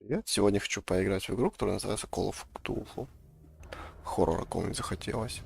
Привет. Сегодня хочу поиграть в игру, которая называется Call of Cthulhu. Хоррора какого-нибудь захотелось.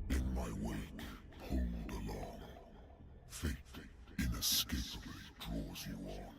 In my wake, pulled along, fate inescapably draws you on.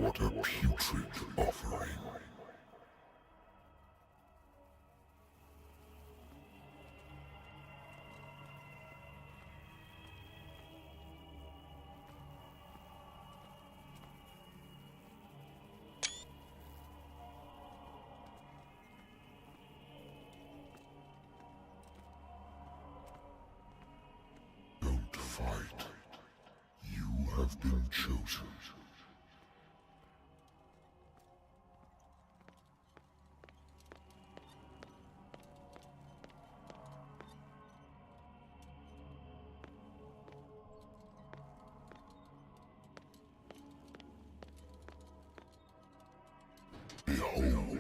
What a putrid offering. Don't fight. You have been chosen. Behold.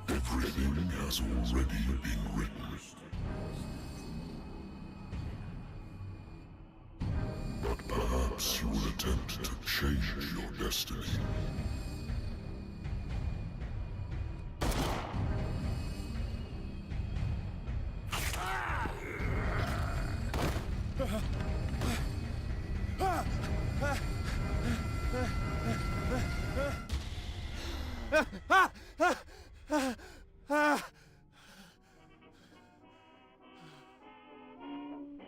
Everything has already been written. But perhaps you will attempt to change your destiny.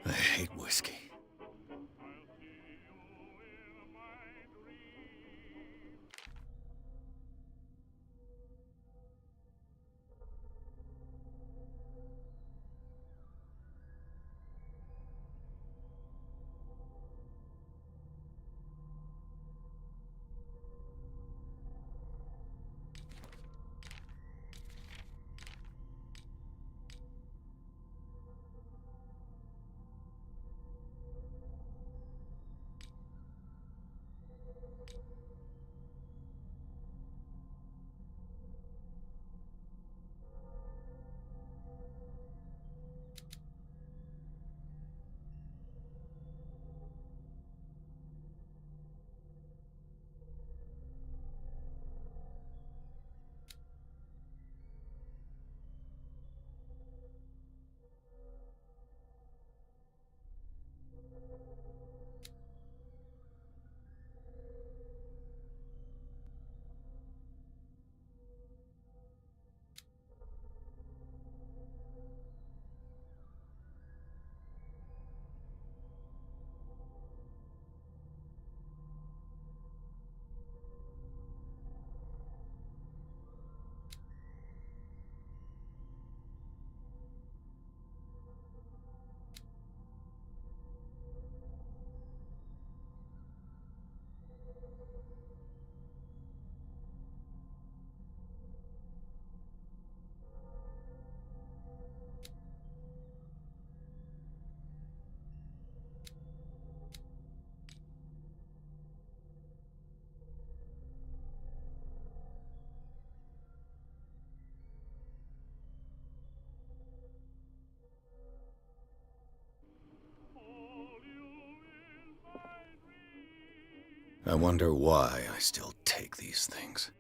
I hate whiskey. I wonder why I still take these things.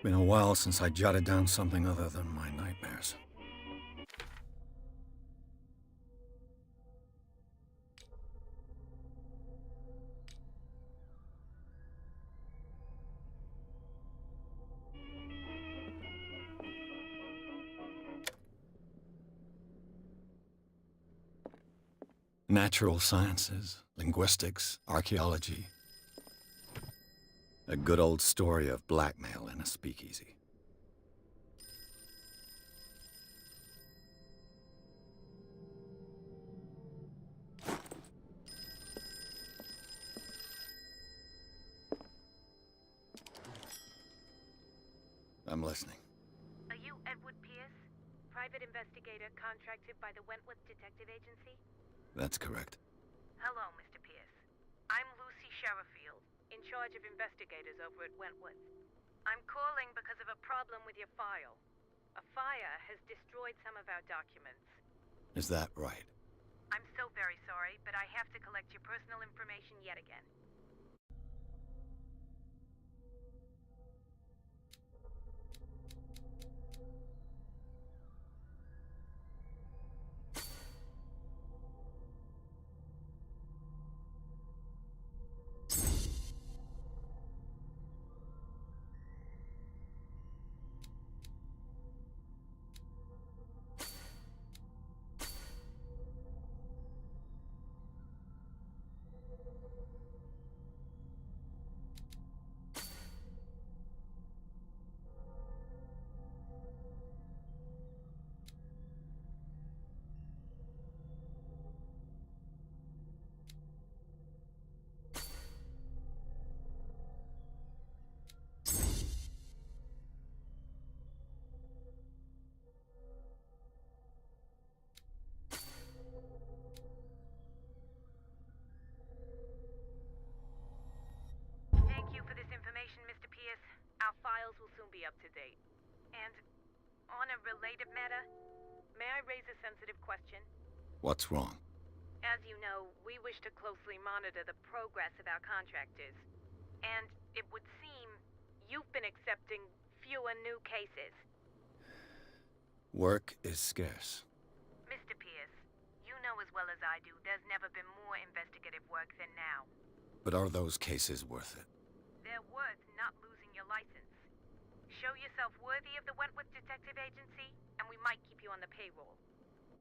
Been a while since I jotted down something other than my nightmares. Natural sciences, linguistics, archaeology. A good old story of blackmail in a speakeasy. I'm listening. Are you Edward Pierce? Private investigator contracted by the Wentworth Detective Agency? That's correct. Hello, Mr. Pierce. I'm Lucy Sherifield, in charge of investigators over at Wentworth. I'm calling because of a problem with your file. A fire has destroyed some of our documents. Is that right? I'm so very sorry, but I have to collect your personal information yet again. Thank you for this information, Mr. Pierce. Our files will soon be up to date. And on a related matter, may I raise a sensitive question? What's wrong? As you know, we wish to closely monitor the progress of our contractors. And it would seem you've been accepting fewer new cases. Work is scarce. Mr. Pierce, you know as well as I do there's never been more investigative work than now. But are those cases worth it? They're worth not losing your license. Show yourself worthy of the Wentworth Detective Agency, and we might keep you on the payroll.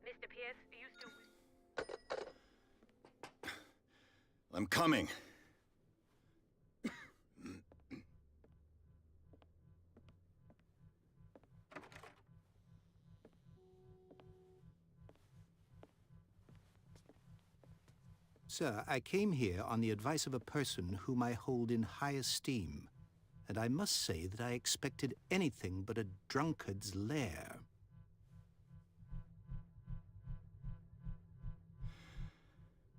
Mr. Pierce, are you still... I'm coming. Sir, I came here on the advice of a person whom I hold in high esteem, and I must say that I expected anything but a drunkard's lair.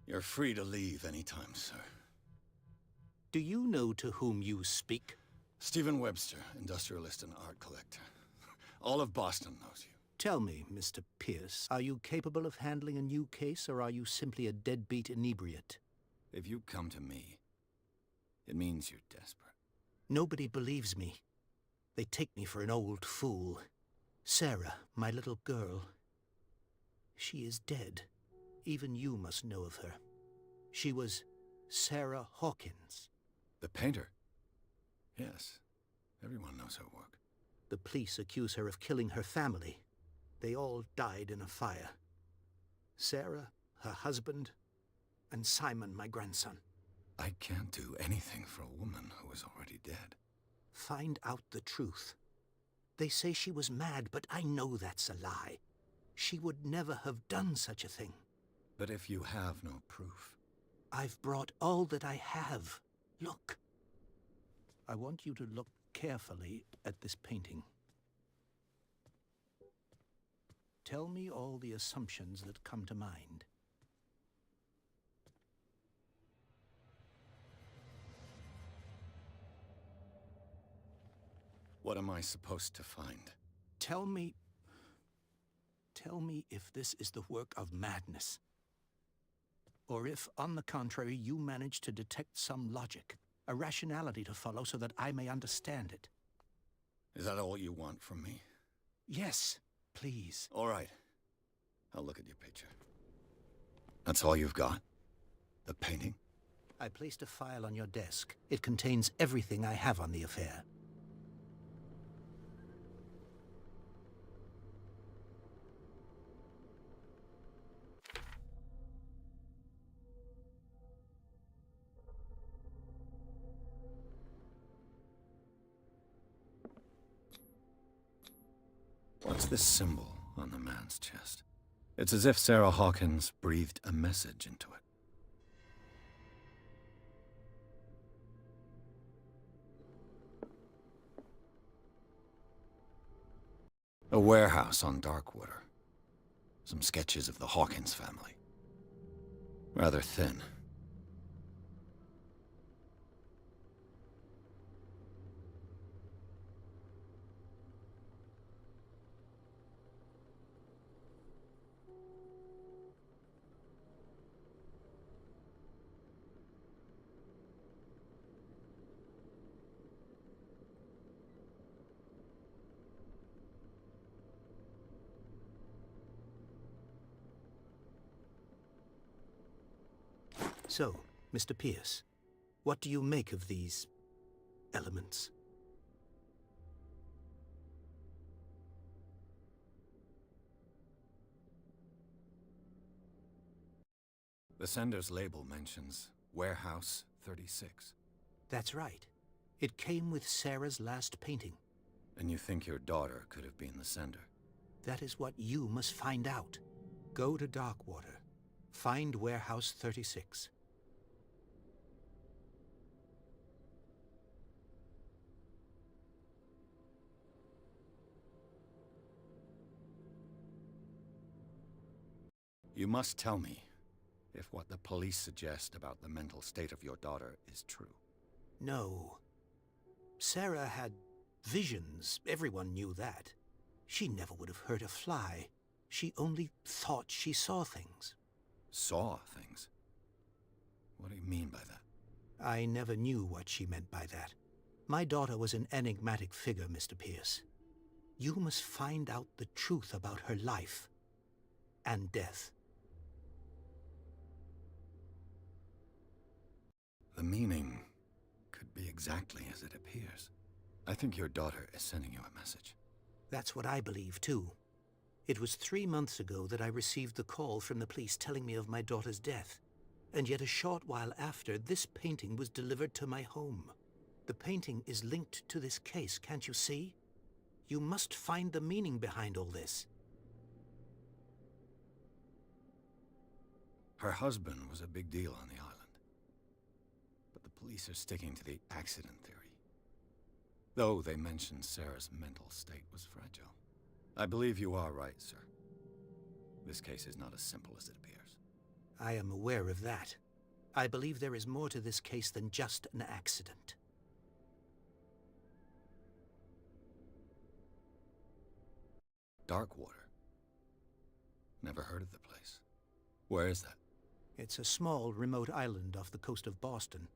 You're free to leave anytime, sir. Do you know to whom you speak? Stephen Webster, industrialist and art collector. All of Boston knows you. Tell me, Mr. Pierce, are you capable of handling a new case, or are you simply a deadbeat inebriate? If you come to me, it means you're desperate. Nobody believes me. They take me for an old fool. Sarah, my little girl, she is dead. Even you must know of her. She was Sarah Hawkins. The painter? Yes. Everyone knows her work. The police accuse her of killing her family. They all died in a fire. Sarah, her husband, and Simon, my grandson. I can't do anything for a woman who is already dead. Find out the truth. They say she was mad, but I know that's a lie. She would never have done such a thing. But if you have no proof... I've brought all that I have. Look. I want you to look carefully at this painting. Tell me all the assumptions that come to mind. What am I supposed to find? Tell me if this is the work of madness. Or if, on the contrary, you manage to detect some logic, a rationality to follow so that I may understand it. Is that all you want from me? Yes, please. All right. I'll look at your picture. That's all you've got? The painting? I placed a file on your desk. It contains everything I have on the affair. What's this symbol on the man's chest? It's as if Sarah Hawkins breathed a message into it. A warehouse on Darkwater. Some sketches of the Hawkins family. Rather thin. So, Mr. Pierce, what do you make of these elements? The sender's label mentions Warehouse 36. That's right. It came with Sarah's last painting. And you think your daughter could have been the sender? That is what you must find out. Go to Darkwater. Find Warehouse 36. You must tell me if what the police suggest about the mental state of your daughter is true. No. Sarah had visions. Everyone knew that. She never would have hurt a fly. She only thought she saw things. Saw things? What do you mean by that? I never knew what she meant by that. My daughter was an enigmatic figure, Mr. Pierce. You must find out the truth about her life and death. The meaning could be exactly as it appears. I think your daughter is sending you a message. That's what I believe, too. It was 3 months ago that I received the call from the police telling me of my daughter's death. And yet a short while after, this painting was delivered to my home. The painting is linked to this case, can't you see? You must find the meaning behind all this. Her husband was a big deal on the island. But the police are sticking to the accident theory. Though they mentioned Sarah's mental state was fragile. I believe you are right, sir. This case is not as simple as it appears. I am aware of that. I believe there is more to this case than just an accident. Darkwater. Never heard of the place. Where is that? It's a small, remote island off the coast of Boston.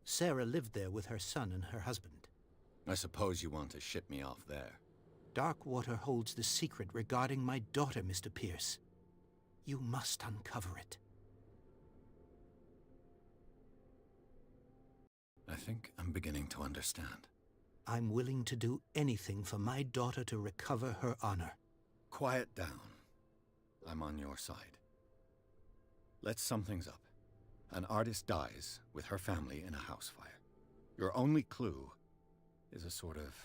Sarah lived there with her son and her husband. I suppose you want to ship me off there. Darkwater holds the secret regarding my daughter, Mr. Pierce. You must uncover it. I think I'm beginning to understand. I'm willing to do anything for my daughter to recover her honor. Quiet down. I'm on your side. Let's sum things up. An artist dies with her family in a house fire. Your only clue is a sort of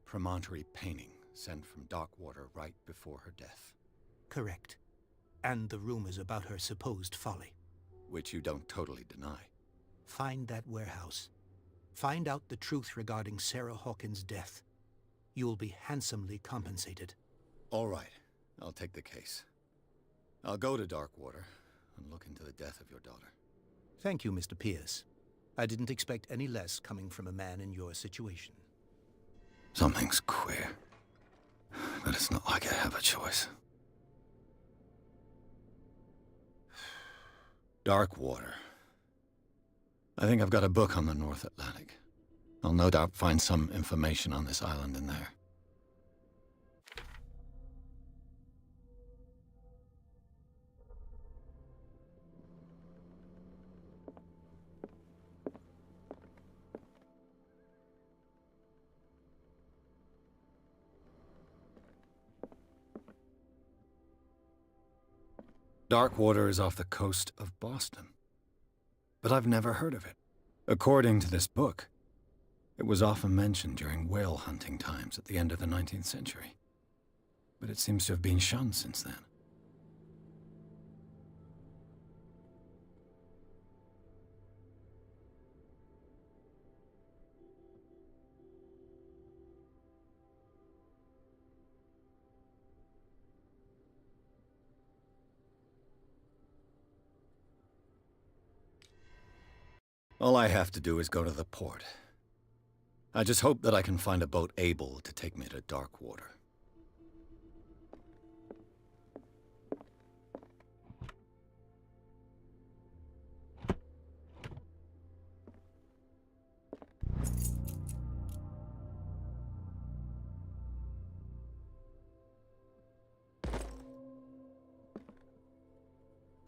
promontory painting sent from Darkwater right before her death. Correct. And the rumors about her supposed folly. Which you don't totally deny. Find that warehouse. Find out the truth regarding Sarah Hawkins' death. You'll be handsomely compensated. All right. I'll take the case. I'll go to Darkwater and look into the death of your daughter. Thank you, Mr. Pierce. I didn't expect any less coming from a man in your situation. Something's queer. But it's not like I have a choice. Darkwater. I think I've got a book on the North Atlantic. I'll no doubt find some information on this island in there. Darkwater is off the coast of Boston. But I've never heard of it. According to this book, it was often mentioned during whale hunting times at the end of the 19th century. But it seems to have been shunned since then. All I have to do is go to the port. I just hope that I can find a boat able to take me to dark water.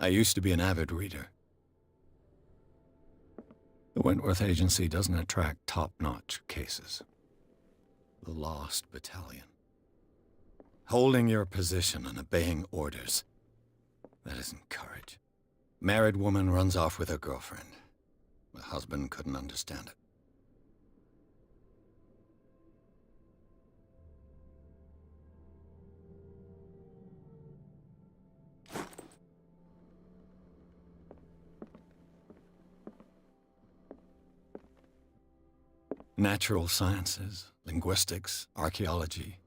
I used to be an avid reader. The Wentworth Agency doesn't attract top-notch cases. The Lost Battalion. Holding your position and obeying orders. That isn't courage. Married woman runs off with her girlfriend. The husband couldn't understand it. Natural sciences, linguistics, archaeology.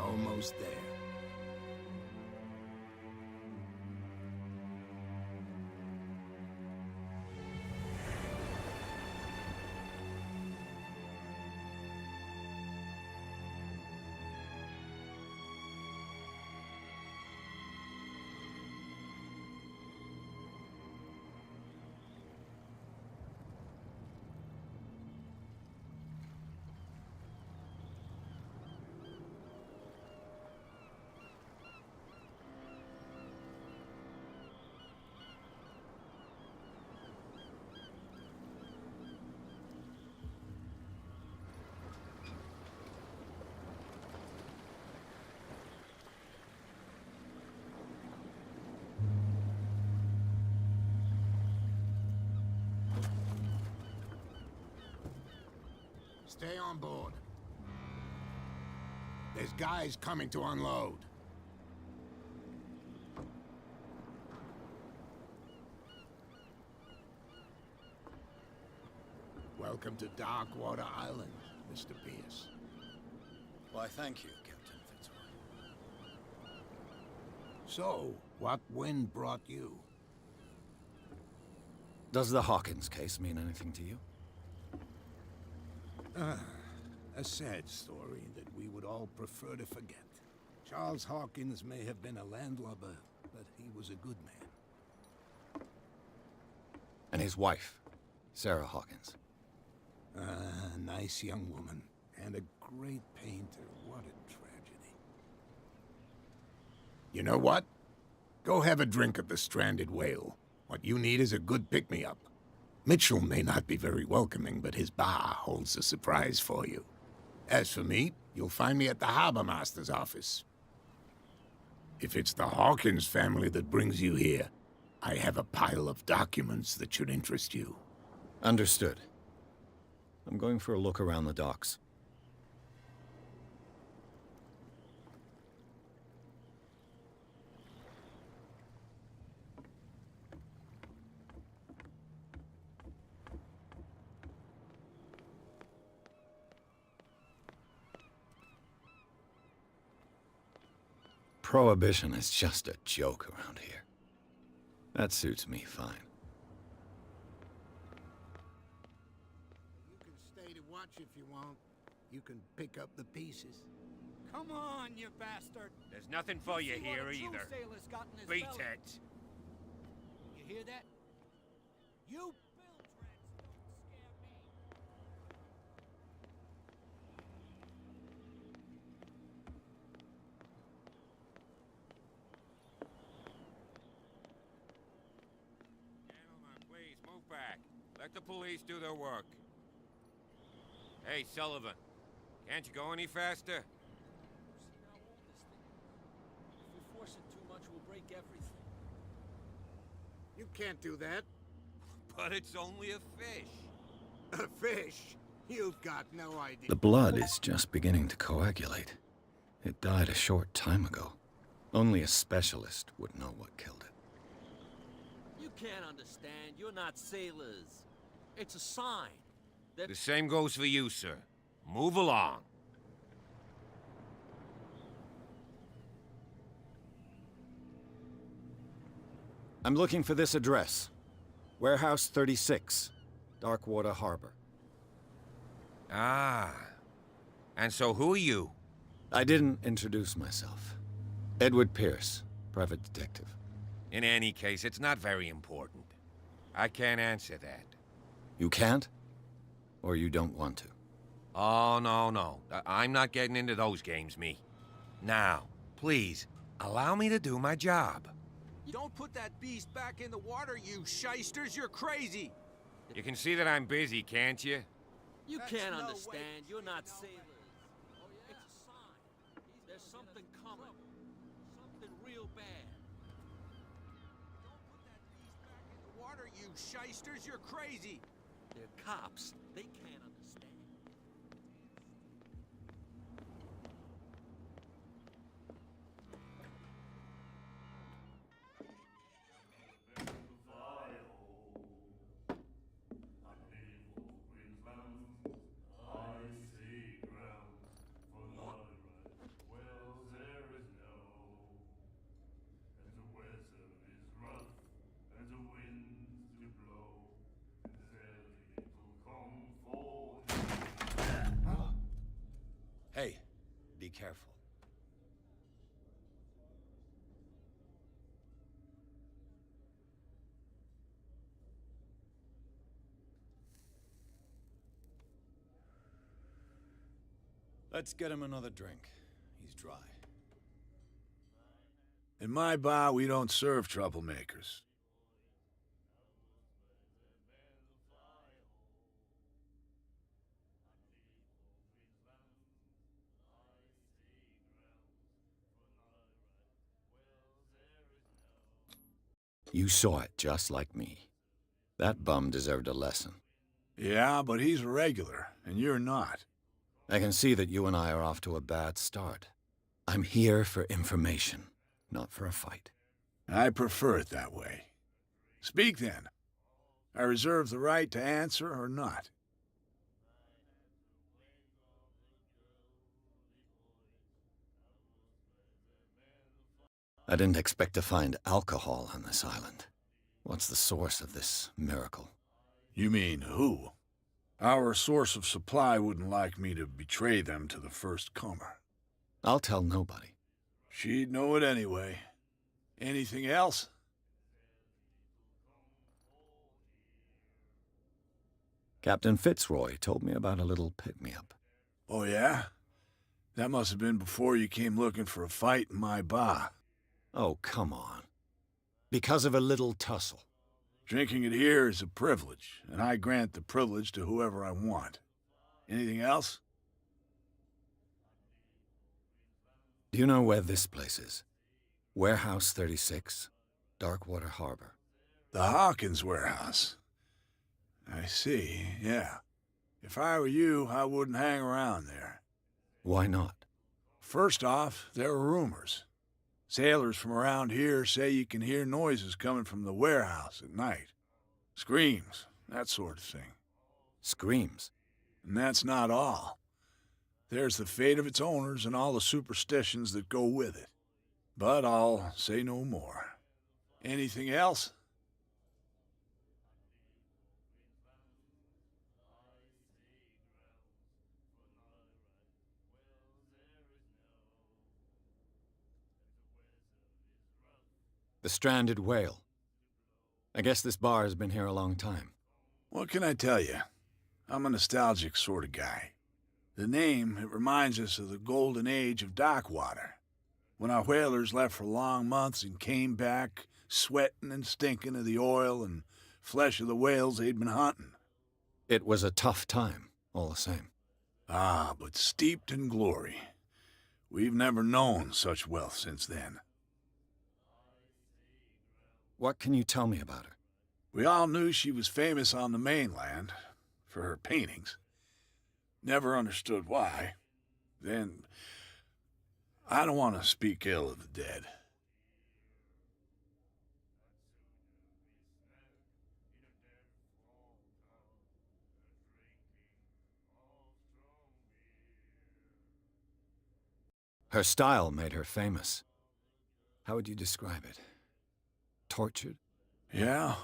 Almost there. Stay on board. There's guys coming to unload. Welcome to Darkwater Island, Mr. Pierce. Why, thank you, Captain Fitzroy. So, what wind brought you? Does the Hawkins case mean anything to you? A sad story that we would all prefer to forget. Charles Hawkins may have been a landlubber, but he was a good man. And his wife, Sarah Hawkins. A nice young woman, and a great painter. What a tragedy. You know what? Go have a drink at the Stranded Whale. What you need is a good pick-me-up. Mitchell may not be very welcoming, but his bar holds a surprise for you. As for me, you'll find me at the Harbor Master's office. If it's the Hawkins family that brings you here, I have a pile of documents that should interest you. Understood. I'm going for a look around the docks. Prohibition is just a joke around here. That suits me fine. You can stay to watch if you want. You can pick up the pieces. Come on, you bastard! There's nothing for you See what here a true either. sailor's got in his Beat belly. it. You hear that? You bilge rats don't scare me. Gentlemen, please, move back. Let the police do their work. Hey, Sullivan. Can't you go any faster? See how old this thing is? If we force it too much, we'll break everything. You can't do that. But it's only a fish. A fish? You've got no idea. The blood is just beginning to coagulate. It died a short time ago. Only a specialist would know what killed it. You can't understand. You're not sailors. It's a sign. The same goes for you, sir. Move along. I'm looking for this address. Warehouse 36, Darkwater Harbor. Ah. And so who are you? I didn't introduce myself. Edward Pierce, private detective. In any case, it's not very important. I can't answer that. You can't? Or you don't want to? Oh, no. I'm not getting into those games, me. Now, please, allow me to do my job. Don't put that beast back in the water, you shysters. You're crazy. You can see that I'm busy, can't you? You That's can't no way. understand. You're not sailors. It's a sign. There's something coming. Something real bad. Don't put that beast back in the water, you shysters. You're crazy. They're cops. They can't understand. Hey, be careful. Let's get him another drink. He's dry. In my bar, we don't serve troublemakers. You saw it just like me. That bum deserved a lesson. Yeah, but he's a regular, and you're not. I can see that you and I are off to a bad start. I'm here for information, not for a fight. I prefer it that way. Speak then. I reserve the right to answer or not. I didn't expect to find alcohol on this island. What's the source of this miracle? You mean who? Our source of supply wouldn't like me to betray them to the first comer. I'll tell nobody. She'd know it anyway. Anything else? Captain Fitzroy told me about a little pick-me-up. Oh, yeah? That must have been before you came looking for a fight in my bar. Oh, come on. Because of a little tussle. Drinking it here is a privilege, and I grant the privilege to whoever I want. Anything else? Do you know where this place is? Warehouse 36, Darkwater Harbor. The Hawkins warehouse. I see, yeah. If I were you, I wouldn't hang around there. Why not? First off, there are rumors. Sailors from around here say you can hear noises coming from the warehouse at night. Screams, that sort of thing. Screams? And that's not all. There's the fate of its owners and all the superstitions that go with it. But I'll say no more. Anything else? The stranded whale. I guess this bar has been here a long time. What can I tell you? I'm a nostalgic sort of guy. The name, it reminds us of the golden age of dockwater, when our whalers left for long months and came back sweating and stinking of the oil and flesh of the whales they'd been hunting. It was a tough time, all the same. Ah, but steeped in glory. We've never known such wealth since then. What can you tell me about her? We all knew she was famous on the mainland for her paintings. Never understood why. Then, I don't want to speak ill of the dead. Her style made her famous. How would you describe it? Tortured? Yeah,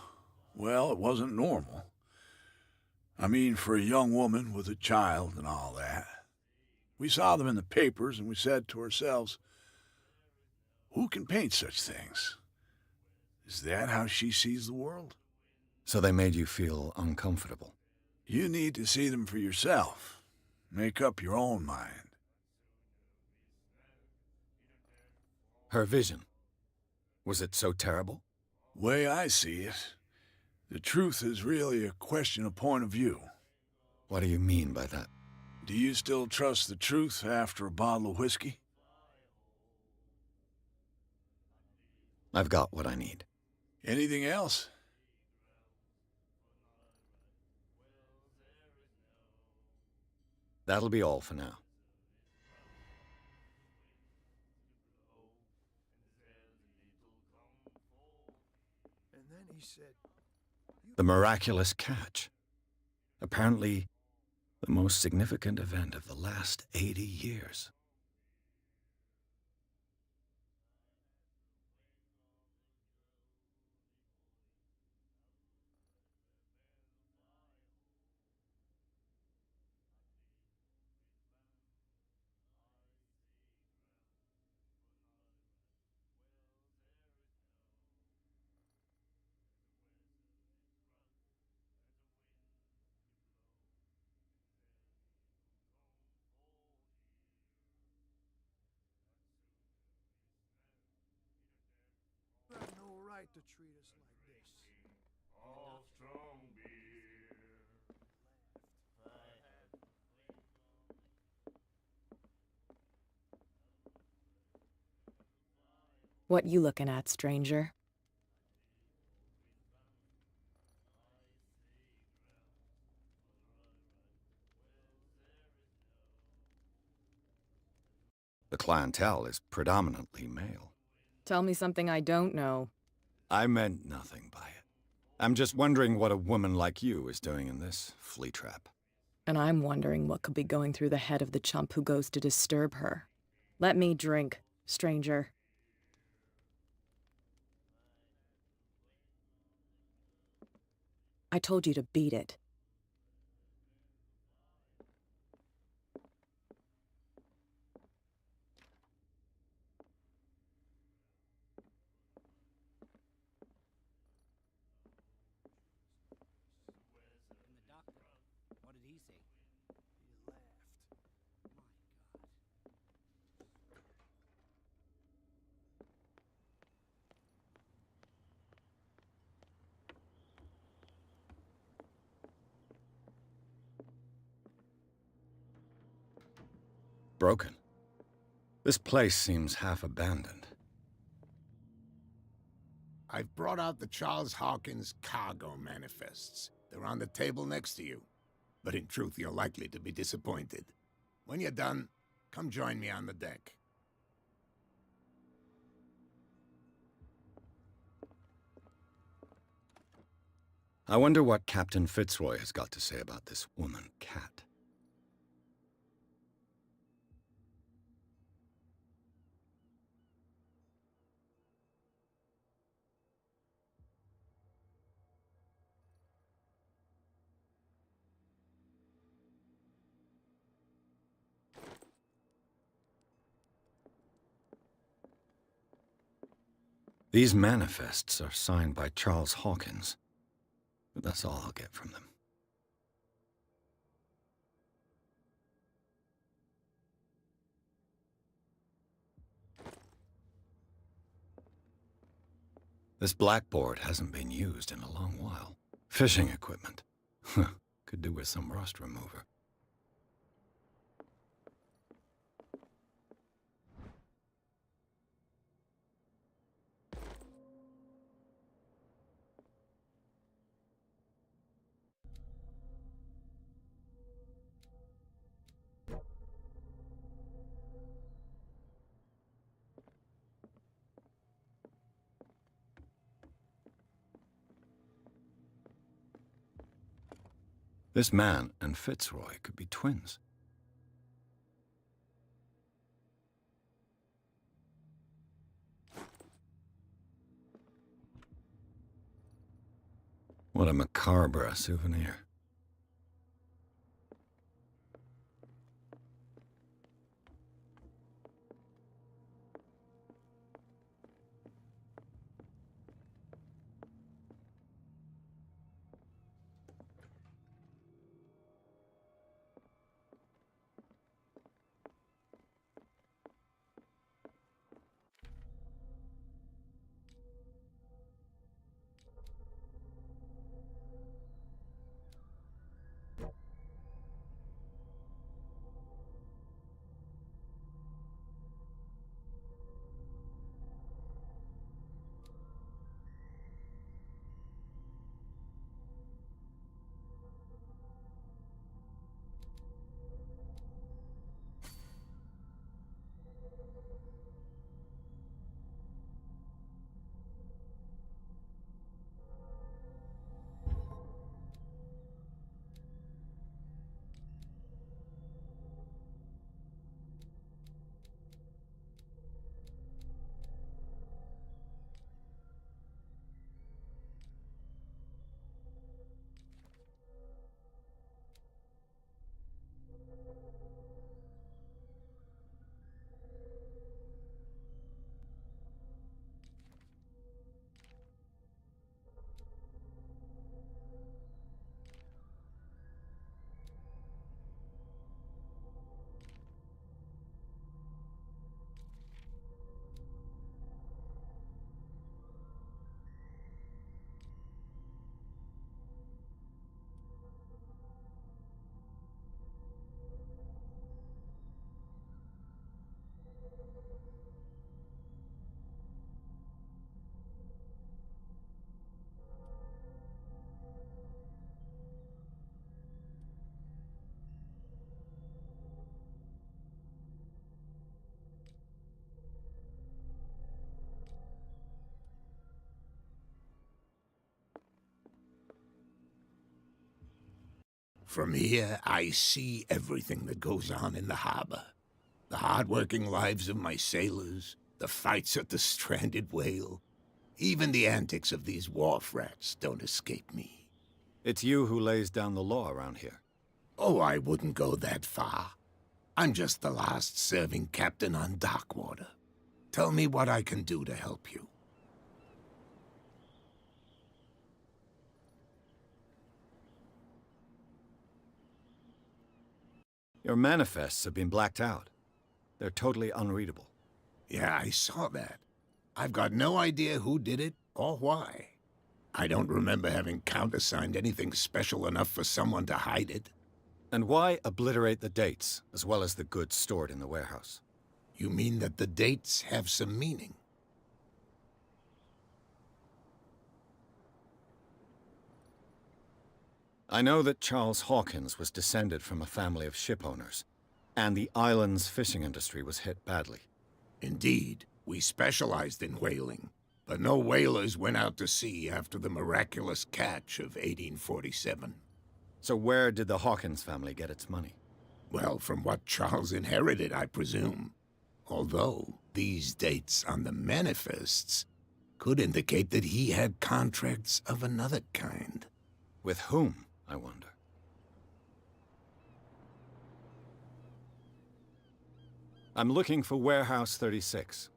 well, it wasn't normal. I mean, for a young woman with a child and all that. We saw them in the papers and we said to ourselves, who can paint such things? Is that how she sees the world? So they made you feel uncomfortable. You need to see them for yourself. Make up your own mind. Her vision. Was it so terrible? Way I see it, the truth is really a question of point of view. What do you mean by that? Do you still trust the truth after a bottle of whiskey? I've got what I need. Anything else? That'll be all for now. And then he said, The miraculous catch. Apparently, the most significant event of the last 80 years. you have no right to treat us like this. What you looking at, stranger? The clientele is predominantly male. Tell me something I don't know. I meant nothing by it. I'm just wondering what a woman like you is doing in this flea trap. And I'm wondering what could be going through the head of the chump who goes to disturb her. Let me drink, stranger. I told you to beat it. What did he say? He laughed. My God. Broken. This place seems half abandoned. I've brought out the Charles Hawkins cargo manifests. They're on the table next to you. But in truth, you're likely to be disappointed. When you're done, come join me on the deck. I wonder what Captain Fitzroy has got to say about this woman, Cat. These manifests are signed by Charles Hawkins, but that's all I'll get from them. This blackboard hasn't been used in a long while. Fishing equipment. Could do with some rust remover. This man and Fitzroy could be twins. What a macabre souvenir. From here, I see everything that goes on in the harbor. The hard-working lives of my sailors, the fights at the stranded whale. Even the antics of these wharf rats don't escape me. It's you who lays down the law around here. Oh, I wouldn't go that far. I'm just the last serving captain on Darkwater. Tell me what I can do to help you. Your manifests have been blacked out. They're totally unreadable. Yeah, I saw that. I've got no idea who did it or why. I don't remember having countersigned anything special enough for someone to hide it. And why obliterate the dates, as well as the goods stored in the warehouse? You mean that the dates have some meaning? I know that Charles Hawkins was descended from a family of ship owners, and the island's fishing industry was hit badly. Indeed, we specialized in whaling, but no whalers went out to sea after the miraculous catch of 1847. So where did the Hawkins family get its money? Well, from what Charles inherited, I presume. Although, these dates on the manifests could indicate that he had contracts of another kind. With whom, I wonder? I'm looking for Warehouse 36.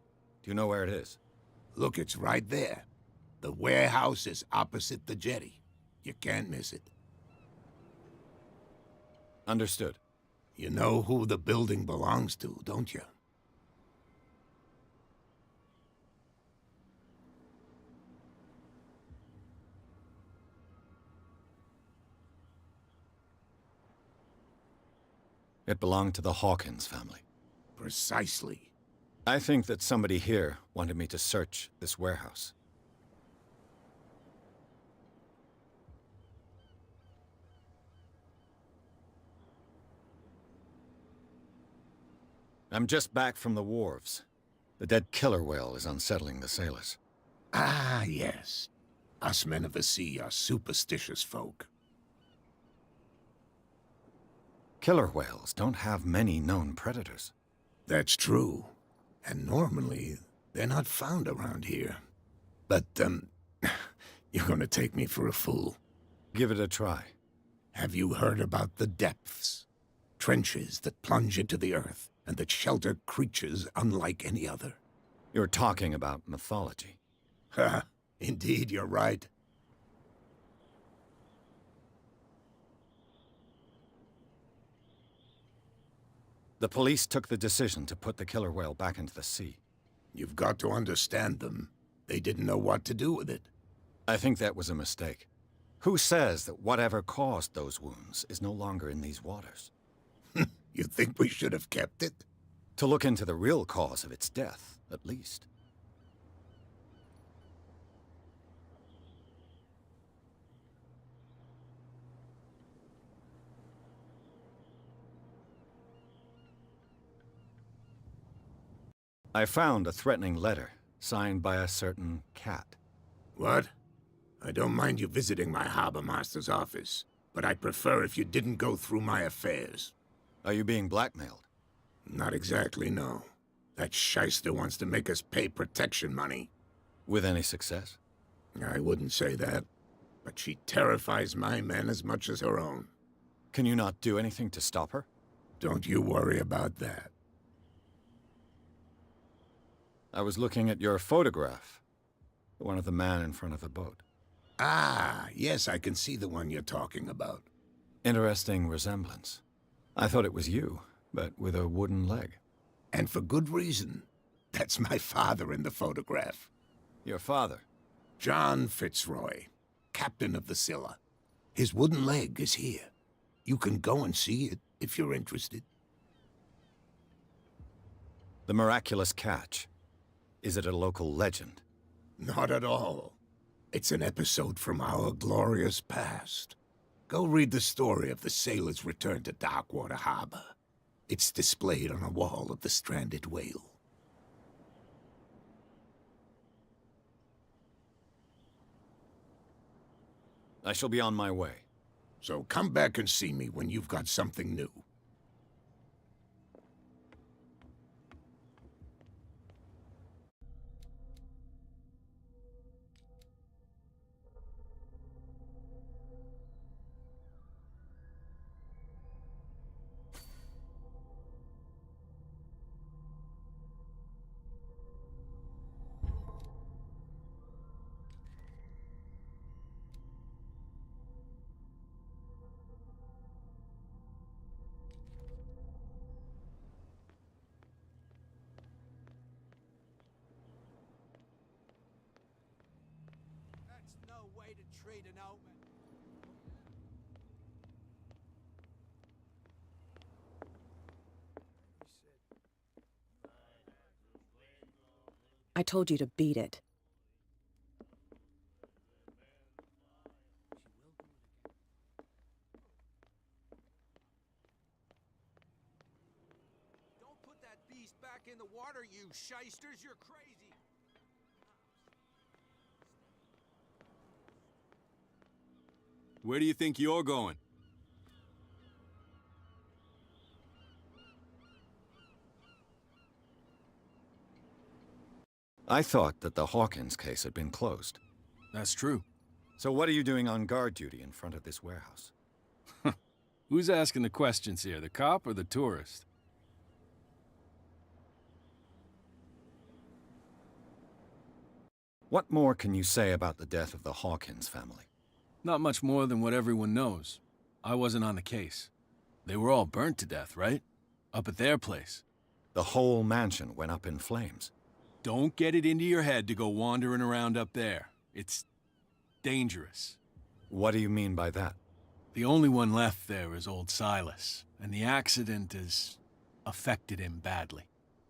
Do you know where it is? Look, it's right there. The warehouse is opposite the jetty. You can't miss it. Understood. You know who the building belongs to, don't you? It belonged to the Hawkins family. Precisely. I think that somebody here wanted me to search this warehouse. I'm just back from the wharves. The dead killer whale is unsettling the sailors. Ah, yes. Us men of the sea are superstitious folk. Killer whales don't have many known predators. That's true. And normally, they're not found around here. But, you're gonna take me for a fool. Give it a try. Have you heard about the depths? Trenches that plunge into the earth, and that shelter creatures unlike any other. You're talking about mythology. Ha! Indeed, you're right. The police took the decision to put the killer whale back into the sea. You've got to understand them. They didn't know what to do with it. I think that was a mistake. Who says that whatever caused those wounds is no longer in these waters? You think we should have kept it? To look into the real cause of its death, at least. I found a threatening letter, signed by a certain cat. What? I don't mind you visiting my harbor master's office, but I'd prefer if you didn't go through my affairs. Are you being blackmailed? Not exactly, no. That shyster wants to make us pay protection money. With any success? I wouldn't say that, but she terrifies my men as much as her own. Can you not do anything to stop her? Don't you worry about that. I was looking at your photograph. The one of the man in front of the boat. Ah, yes, I can see the one you're talking about. Interesting resemblance. I thought it was you, but with a wooden leg. And for good reason. That's my father in the photograph. Your father? John Fitzroy, captain of the Scylla. His wooden leg is here. You can go and see it if you're interested. The miraculous catch. Is it a local legend? Not at all. It's an episode from our glorious past. Go read the story of the sailor's return to Darkwater Harbor. It's displayed on a wall of the stranded whale. I shall be on my way. So come back and see me when you've got something new. That's no way to treat an old man. I told you to beat it. Don't put that beast back in the water, you shysters! You're crazy! Where do you think you're going? I thought that the Hawkins case had been closed. That's true. So what are you doing on guard duty in front of this warehouse? Who's asking the questions here, the cop or the tourist? What more can you say about the death of the Hawkins family? Not much more than what everyone knows. I wasn't on the case. They were all burnt to death, right? Up at their place. The whole mansion went up in flames. Don't get it into your head to go wandering around up there. It's dangerous. What do you mean by that? The only one left there is old Silas, and the accident has affected him badly.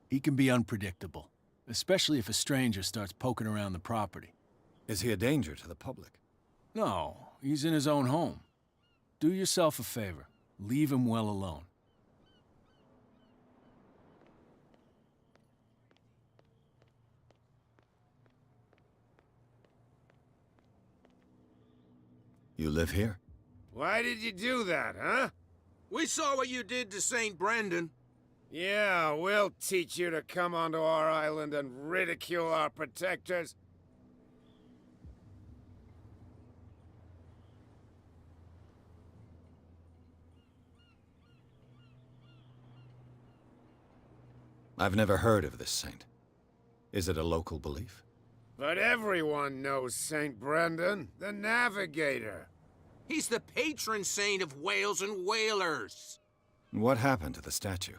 He can be unpredictable, especially if a stranger starts poking around the property. Is he a danger to the public? No, he's in his own home. Do yourself a favor. Leave him well alone. You live here? Why did you do that, huh? We saw what you did to St. Brendan. Yeah, we'll teach you to come onto our island and ridicule our protectors. I've never heard of this saint. Is it a local belief? But everyone knows St. Brendan, the Navigator. He's the patron saint of whales and whalers. What happened to the statue?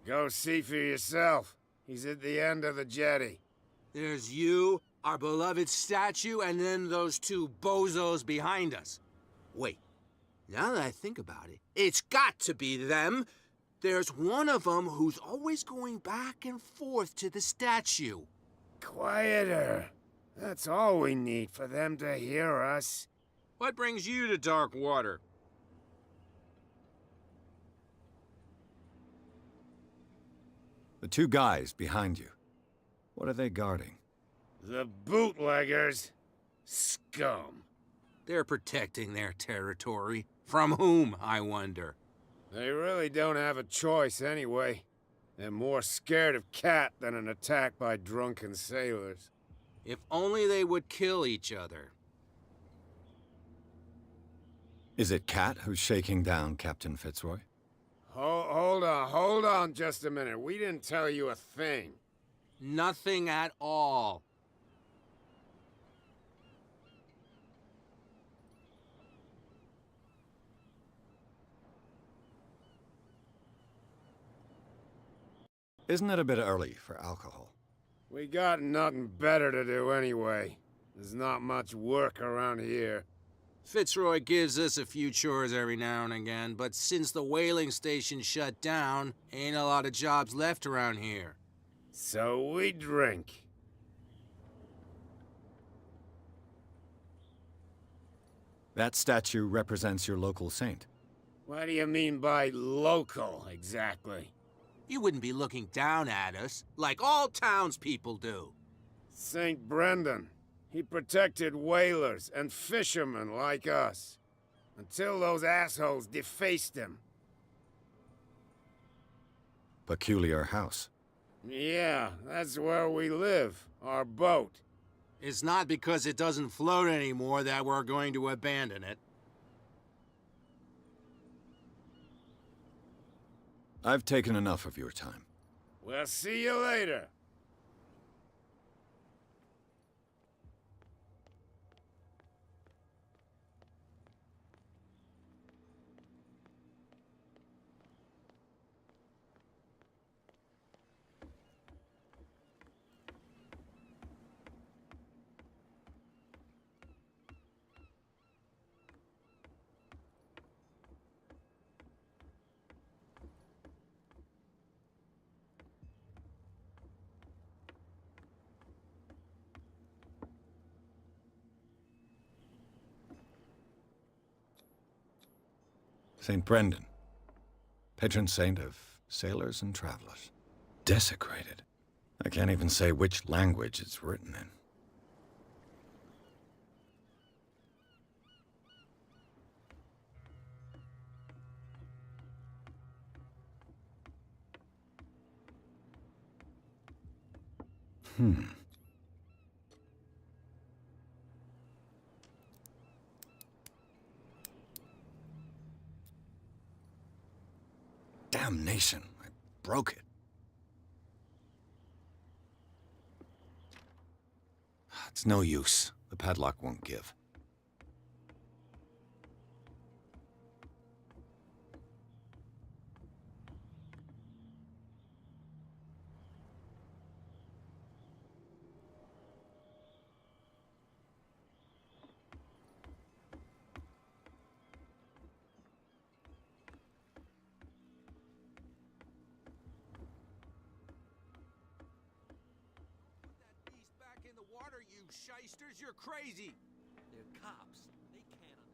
Go see for yourself. He's at the end of the jetty. There's you, our beloved statue, and then those two bozos behind us. Wait, now that I think about it, it's got to be them. There's one of them who's always going back and forth to the statue. Quieter. That's all we need for them to hear us. What brings you to dark water? The two guys behind you. What are they guarding? The bootleggers. Scum. They're protecting their territory. From whom, I wonder? They really don't have a choice anyway. They're more scared of Cat than an attack by drunken sailors. If only they would kill each other. Is it Cat who's shaking down Captain Fitzroy? Hold on just a minute. We didn't tell you a thing. Nothing at all. Isn't it a bit early for alcohol? We got nothing better to do anyway. There's not much work around here. Fitzroy gives us a few chores every now and again, but since the whaling station shut down, ain't a lot of jobs left around here. So we drink. That statue represents your local saint. What do you mean by local, exactly? You wouldn't be looking down at us, like all townspeople do. St. Brendan. He protected whalers and fishermen like us. Until those assholes defaced him. Peculiar house. Yeah, that's where we live. Our boat. It's not because it doesn't float anymore that we're going to abandon it. I've taken enough of your time. We'll see you later. St. Brendan, patron saint of sailors and travelers. Desecrated. I can't even say which language it's written in. Damnation, I broke it. It's no use. The padlock won't give. That beast back in the water, you shysters! You're crazy! They're cops. They can't understand.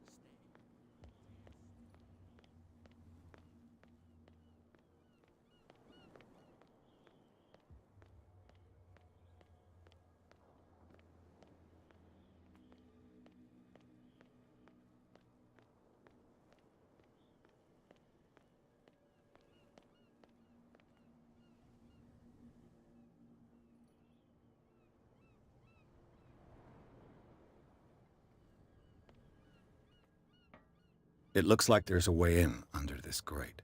It looks like there's a way in under this grate.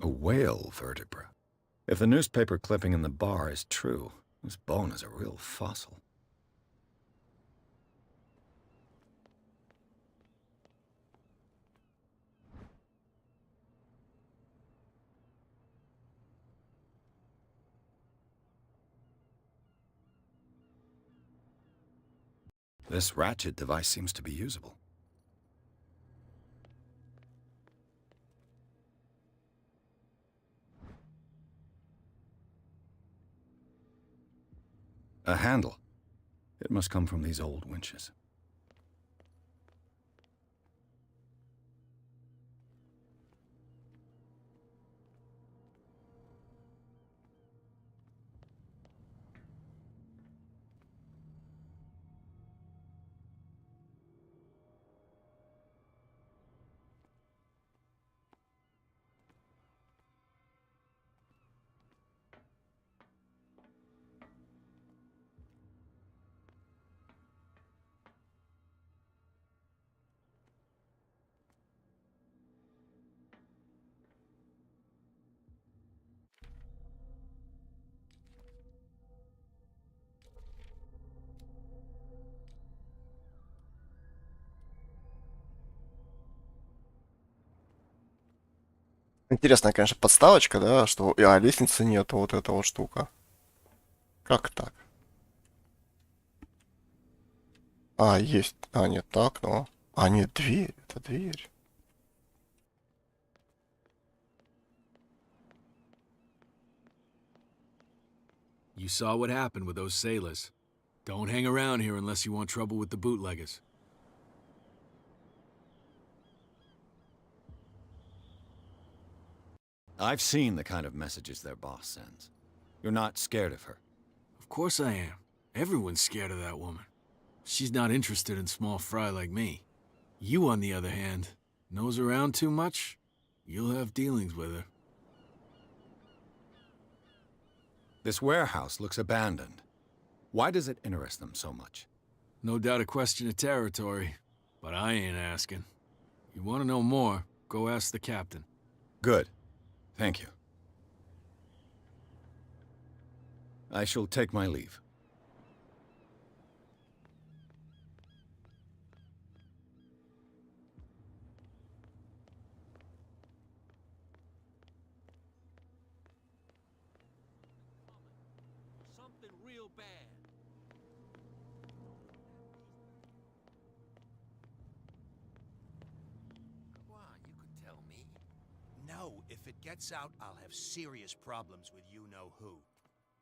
A whale vertebra. If the newspaper clipping in the bar is true, this bone is a real fossil. This ratchet device seems to be usable. A handle. It must come from these old winches. Интересная, конечно, подставочка, да, что лестницы нету, вот эта вот штука. Как так? Есть. Нет, так, но... нет, дверь. Это дверь. You saw what happened with those sailors. Don't hang around here unless you want trouble with the bootleggers. I've seen the kind of messages their boss sends. You're not scared of her. course I am. Everyone's scared of that woman. She's not interested in small fry like me. You, on the other hand, nose around too much, you'll have dealings with her. This warehouse looks abandoned. Why does it interest them so much? No doubt a question of territory, but I ain't asking. You want to know more, go ask the captain. Good. Thank you. I shall take my leave. Something real bad. Come on, you could tell me. No, if it gets out, I'll have serious problems with you-know-who.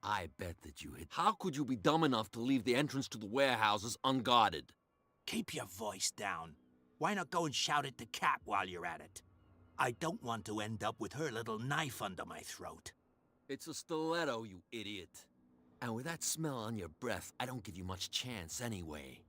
I bet that you hit. How could you be dumb enough to leave the entrance to the warehouses unguarded? Keep your voice down. Why not go and shout at the cat while you're at it? I don't want to end up with her little knife under my throat. It's a stiletto, you idiot. And with that smell on your breath, I don't give you much chance anyway.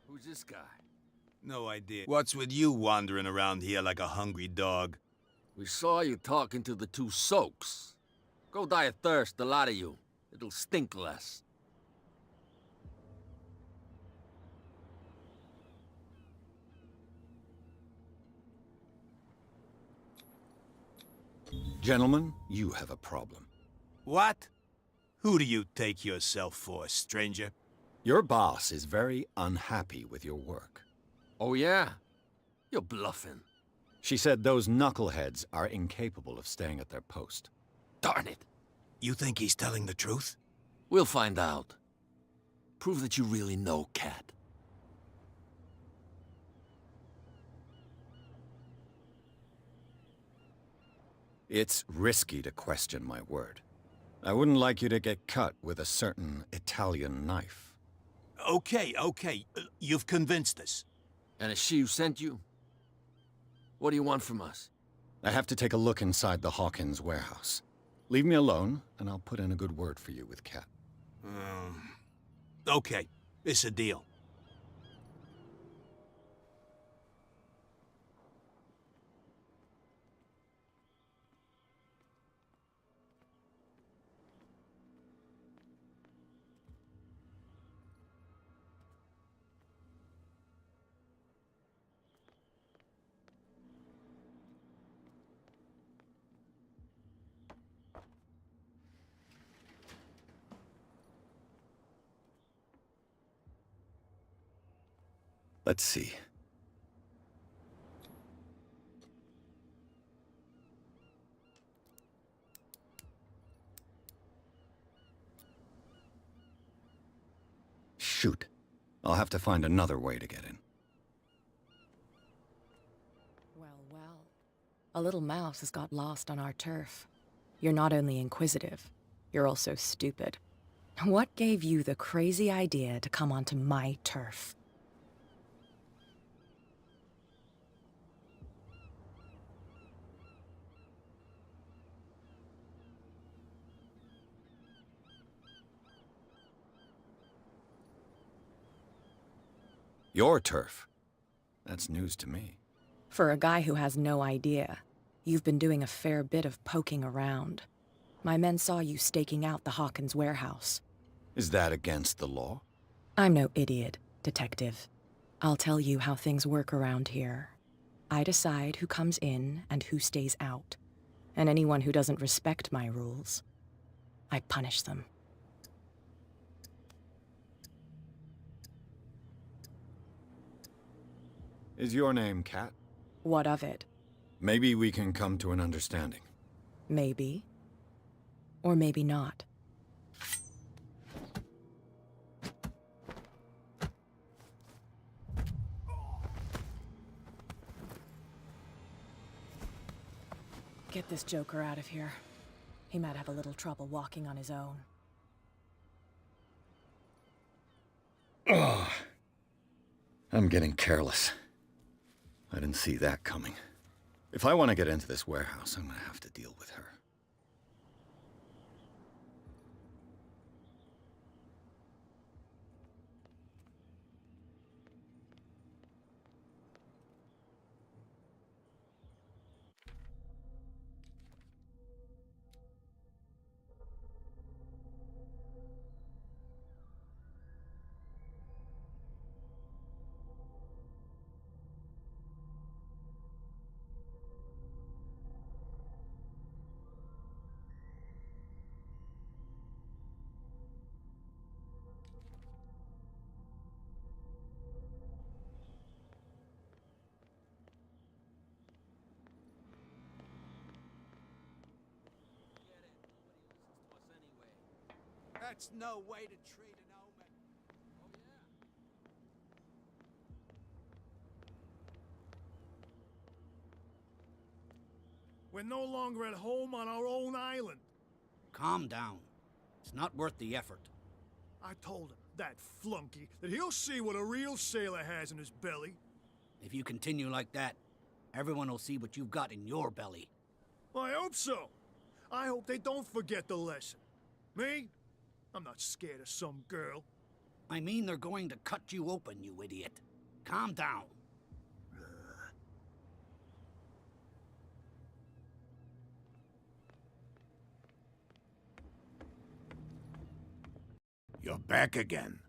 Who's this guy? No idea. What's with you wandering around here like a hungry dog? We saw you talking to the two soaks. Go die of thirst, the lot of you. It'll stink less. Gentlemen, you have a problem. What? Who do you take yourself for, stranger? Your boss is very unhappy with your work. Oh yeah? You're bluffing. She said those knuckleheads are incapable of staying at their post. Darn it. You think he's telling the truth? We'll find out. Prove that you really know Cat. It's risky to question my word. I wouldn't like you to get cut with a certain Italian knife. Okay. You've convinced us. And is she who sent you? What do you want from us? I have to take a look inside the Hawkins warehouse. Leave me alone, and I'll put in a good word for you with Cat. Okay. It's a deal. Let's see. Shoot. I'll have to find another way to get in. Well. A little mouse has got lost on our turf. You're not only inquisitive, you're also stupid. What gave you the crazy idea to come onto my turf? Your turf? That's news to me. For a guy who has no idea, you've been doing a fair bit of poking around. My men saw you staking out the Hawkins warehouse. Is that against the law? I'm no idiot, detective. I'll tell you how things work around here. I decide who comes in and who stays out. And anyone who doesn't respect my rules, I punish them. Is your name Cat? What of it? Maybe we can come to an understanding. Maybe. Or maybe not. Get this joker out of here. He might have a little trouble walking on his own. Ugh. I'm getting careless. I didn't see that coming. If I want to get into this warehouse, I'm gonna have to deal with her. That's no way to treat an omen. Oh, yeah. We're no longer at home on our own island. Calm down. It's not worth the effort. I told him, that flunky, that he'll see what a real sailor has in his belly. If you continue like that, everyone will see what you've got in your belly. I hope so. I hope they don't forget the lesson. Me? I'm not scared of some girl. I mean they're going to cut you open, you idiot. Calm down. You're back again.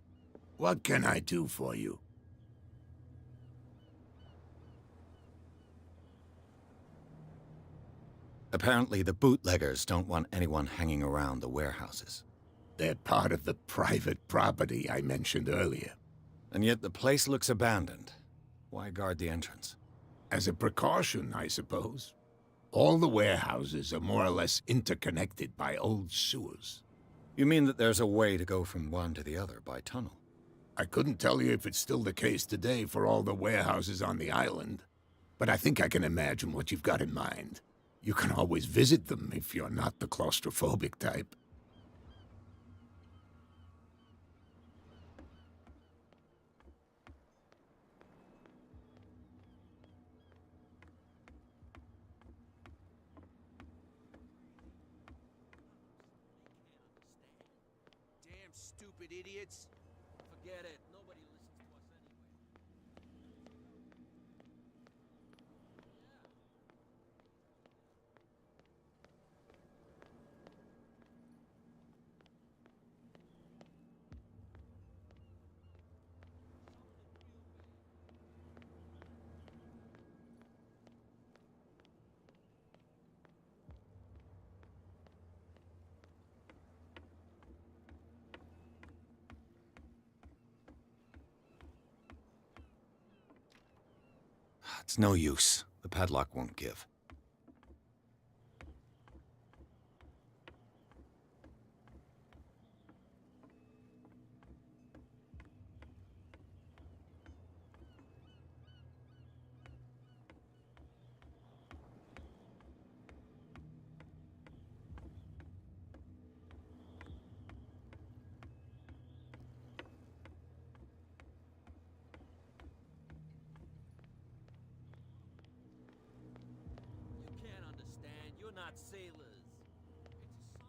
What can I do for you? Apparently the bootleggers don't want anyone hanging around the warehouses. They're part of the private property I mentioned earlier. And yet the place looks abandoned. Why guard the entrance? As a precaution, I suppose. All the warehouses are more or less interconnected by old sewers. You mean that there's a way to go from one to the other by tunnel? I couldn't tell you if it's still the case today for all the warehouses on the island, but I think I can imagine what you've got in mind. You can always visit them if you're not the claustrophobic type. Damn stupid idiots. Forget it. Nobody listens to us anyway. It's no use. The padlock won't give. You can't understand. You're not sailors. It's a sign.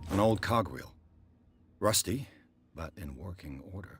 An old cogwheel. Rusty, but in working order.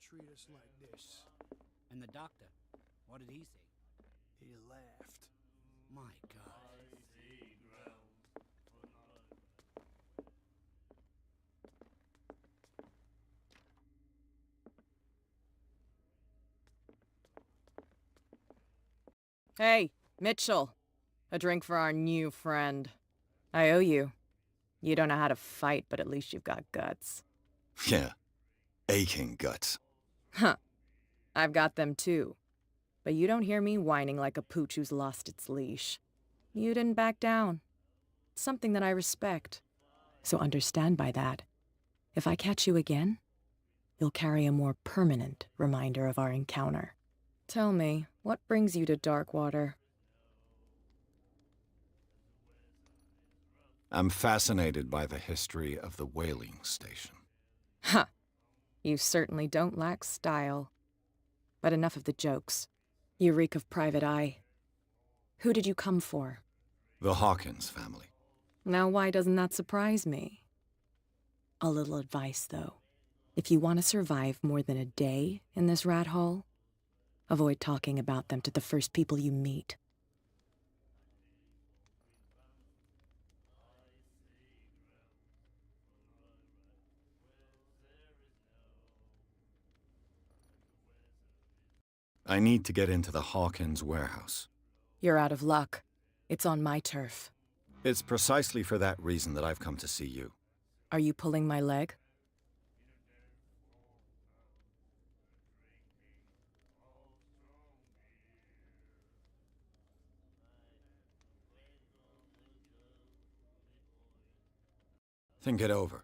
treat us like this. And the doctor, what did he say? He laughed. My God. Hey, Mitchell. A drink for our new friend. I owe you. You don't know how to fight, but at least you've got guts. Yeah, aching guts. Huh. I've got them too. But you don't hear me whining like a pooch who's lost its leash. You didn't back down. It's something that I respect. So understand by that. If I catch you again, you'll carry a more permanent reminder of our encounter. Tell me, what brings you to Darkwater? I'm fascinated by the history of the whaling station. Huh. You certainly don't lack style. But enough of the jokes. You reek of private eye. Who did you come for? The Hawkins family. Now why doesn't that surprise me? A little advice, though. If you want to survive more than a day in this rat hole, avoid talking about them to the first people you meet. I need to get into the Hawkins warehouse. You're out of luck. It's on my turf. It's precisely for that reason that I've come to see you. Are you pulling my leg? Think it over.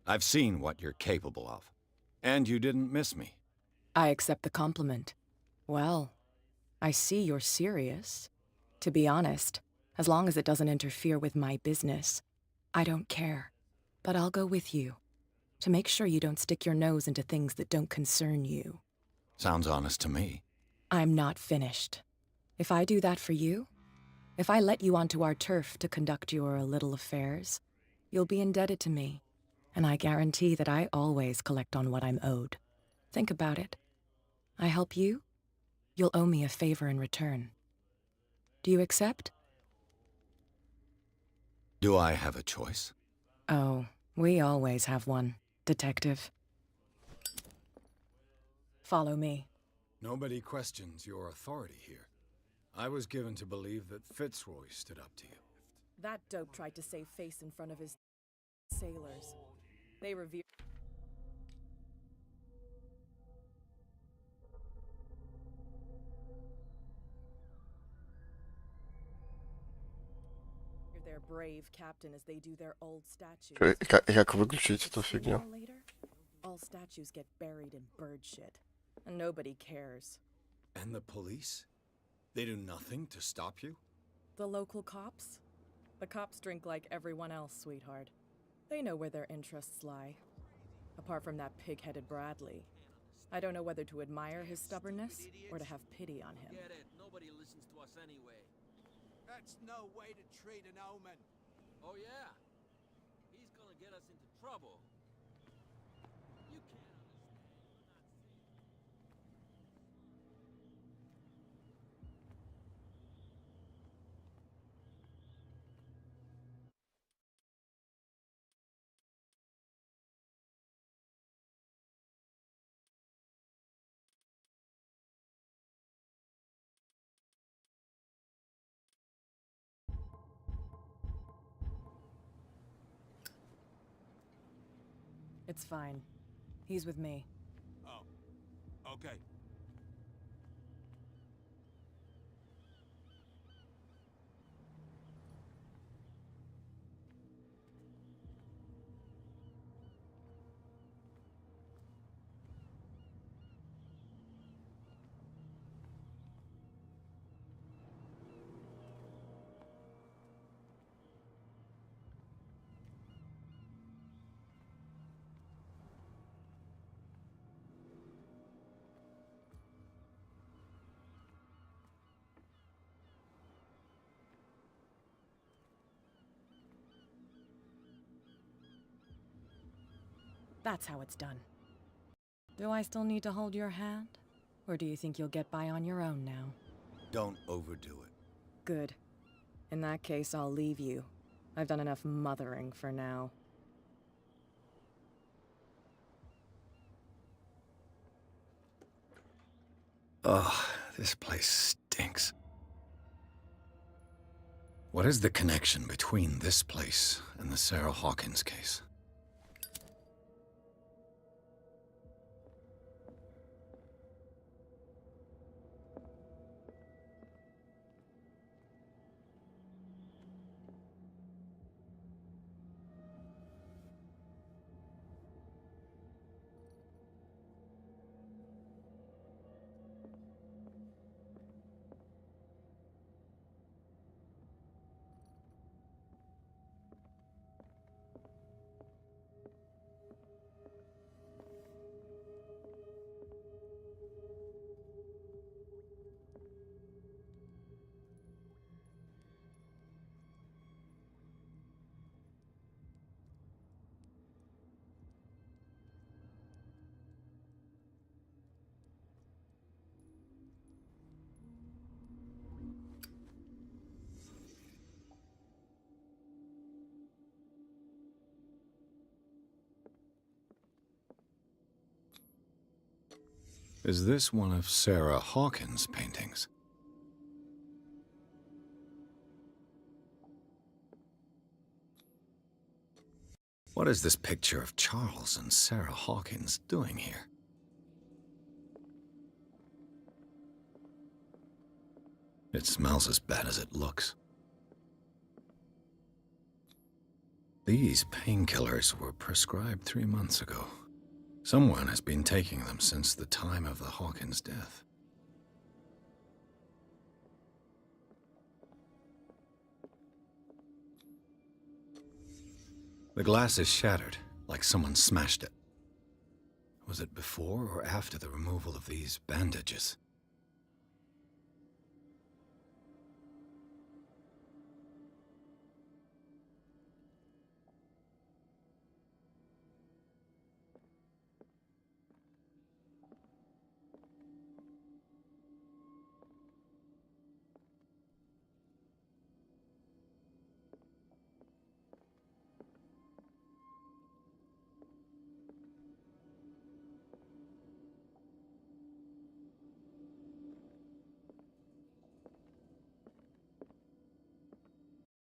I've seen what you're capable of. And you didn't miss me. I accept the compliment. Well, I see you're serious. To be honest, as long as it doesn't interfere with my business, I don't care. But I'll go with you, to make sure you don't stick your nose into things that don't concern you. Sounds honest to me. I'm not finished. If I do that for you, if I let you onto our turf to conduct your little affairs, you'll be indebted to me, and I guarantee that I always collect on what I'm owed. Think about it. I help you, you'll owe me a favor in return. Do you accept? Do I have a choice? Oh, we always have one, Detective. Follow me. Nobody questions your authority here. I was given to believe that Fitzroy stood up to you. That dope tried to save face in front of his sailors. They revered their brave captain as they do their old statues. Как выключить эту фигню? Later, all statues get buried in bird shit, and nobody cares. And the police? They do nothing to stop you? The local cops? The cops drink like everyone else, sweetheart. They know where their interests lie. Apart from that pig-headed Bradley, I don't know whether to admire his stubbornness or to have pity on him. Get it. Nobody listens to us anyway. That's no way to treat an omen. Oh, yeah? He's gonna get us into trouble. You can't understand. It's fine. He's with me. Oh, okay. That's how it's done. Do I still need to hold your hand? Or do you think you'll get by on your own now? Don't overdo it. Good. In that case, I'll leave you. I've done enough mothering for now. Ugh, this place stinks. What is the connection between this place and the Sarah Hawkins case? Is this one of Sarah Hawkins' paintings? What is this picture of Charles and Sarah Hawkins doing here? It smells as bad as it looks. These painkillers were prescribed 3 months ago. Someone has been taking them since the time of the Hawkins' death. The glass is shattered, like someone smashed it. Was it before or after the removal of these bandages?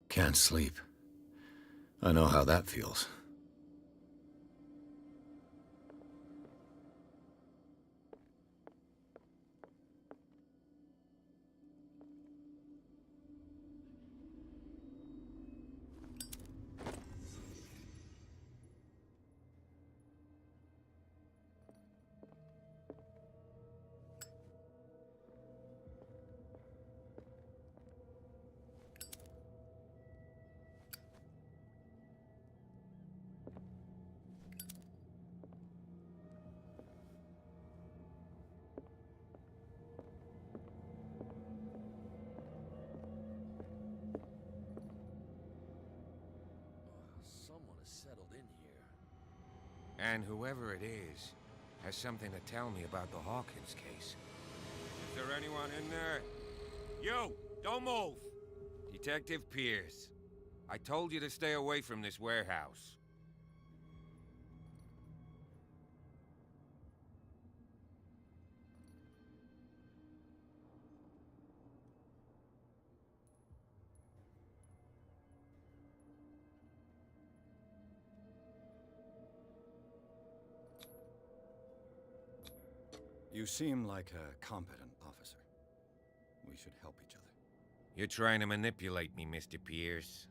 Can't sleep. I know how that feels. Someone has settled in here. And whoever it is has something to tell me about the Hawkins case. Is there anyone in there? You! Don't move! Detective Pierce. I told you to stay away from this warehouse. You seem like a competent officer. We should help each other. You're trying to manipulate me, Mr. Pierce.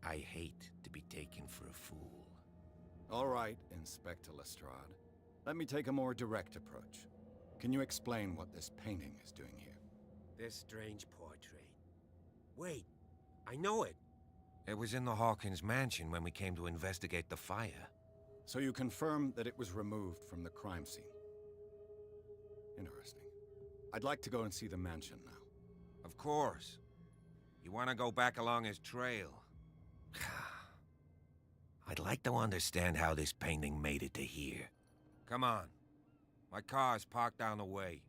I hate to be taken for a fool. All right, Inspector Lestrade. Let me take a more direct approach. Can you explain what this painting is doing here? This strange portrait. Wait, I know it. It was in the Hawkins mansion when we came to investigate the fire. So you confirm that it was removed from the crime scene? Interesting. I'd like to go and see the mansion now. Of course. You want to go back along his trail? I'd like to understand how this painting made it to here. Come on. My car's parked down the way.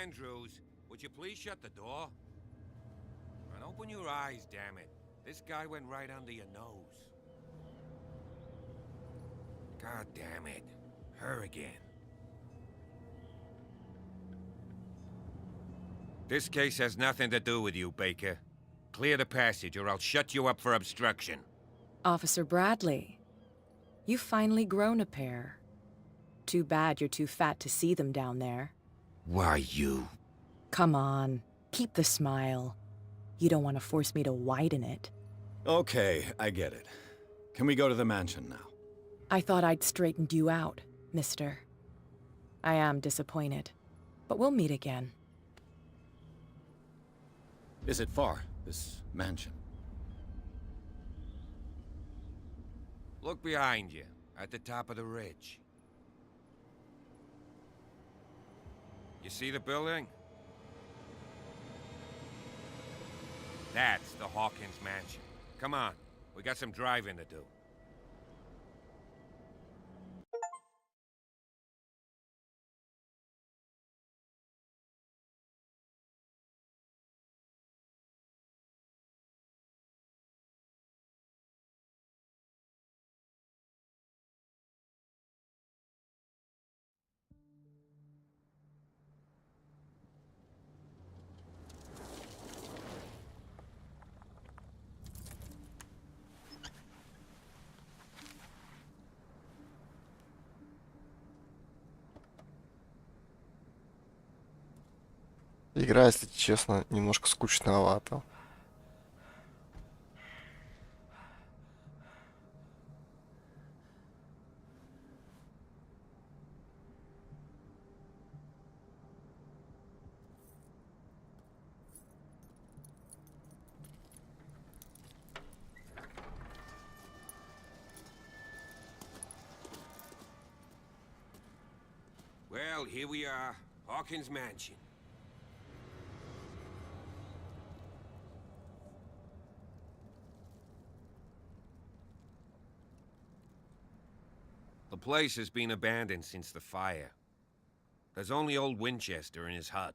Andrews, would you please shut the door? And open your eyes, damn it. This guy went right under your nose. God damn it. Her again. This case has nothing to do with you, Baker. Clear the passage or I'll shut you up for obstruction. Officer Bradley, you've finally grown a pair. Too bad you're too fat to see them down there. Why, you... Come on, keep the smile. You don't want to force me to widen it. Okay, I get it. Can we go to the mansion now? I thought I'd straightened you out, mister. I am disappointed, but we'll meet again. Is it far, this mansion? Look behind you, at the top of the ridge. You see the building? That's the Hawkins mansion. Come on, we got some driving to do. Игра, если честно, немножко скучновата. Well, here we are, Hawkins mansion. The place has been abandoned since the fire. There's only old Winchester in his hut.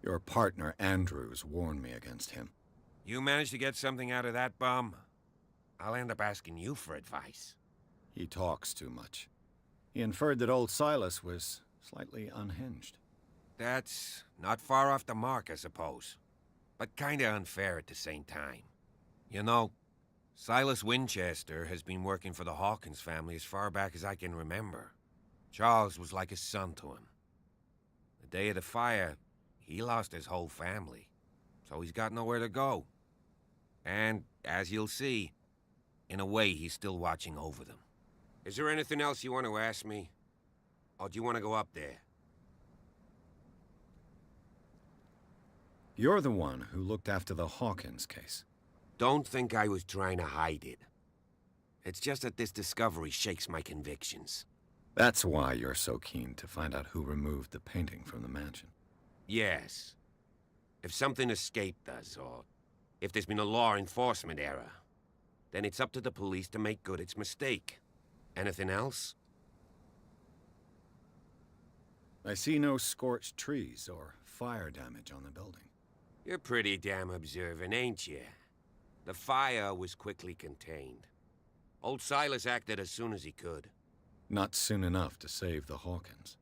Your partner, Andrews, warned me against him. You managed to get something out of that bum? I'll end up asking you for advice. He talks too much. He inferred that old Silas was slightly unhinged. That's not far off the mark, I suppose. But kinda unfair at the same time. You know, Silas Winchester has been working for the Hawkins family as far back as I can remember. Charles was like a son to him. The day of the fire, he lost his whole family. So he's got nowhere to go. And, as you'll see, in a way, he's still watching over them. Is there anything else you want to ask me? Or do you want to go up there? You're the one who looked after the Hawkins case. Don't think I was trying to hide it. It's just that this discovery shakes my convictions. That's why you're so keen to find out who removed the painting from the mansion. Yes. If something escaped us, or if there's been a law enforcement error, then it's up to the police to make good its mistake. Anything else? I see no scorched trees or fire damage on the building. You're pretty damn observant, ain't you? The fire was quickly contained. Old Silas acted as soon as he could. Not soon enough to save the Hawkins.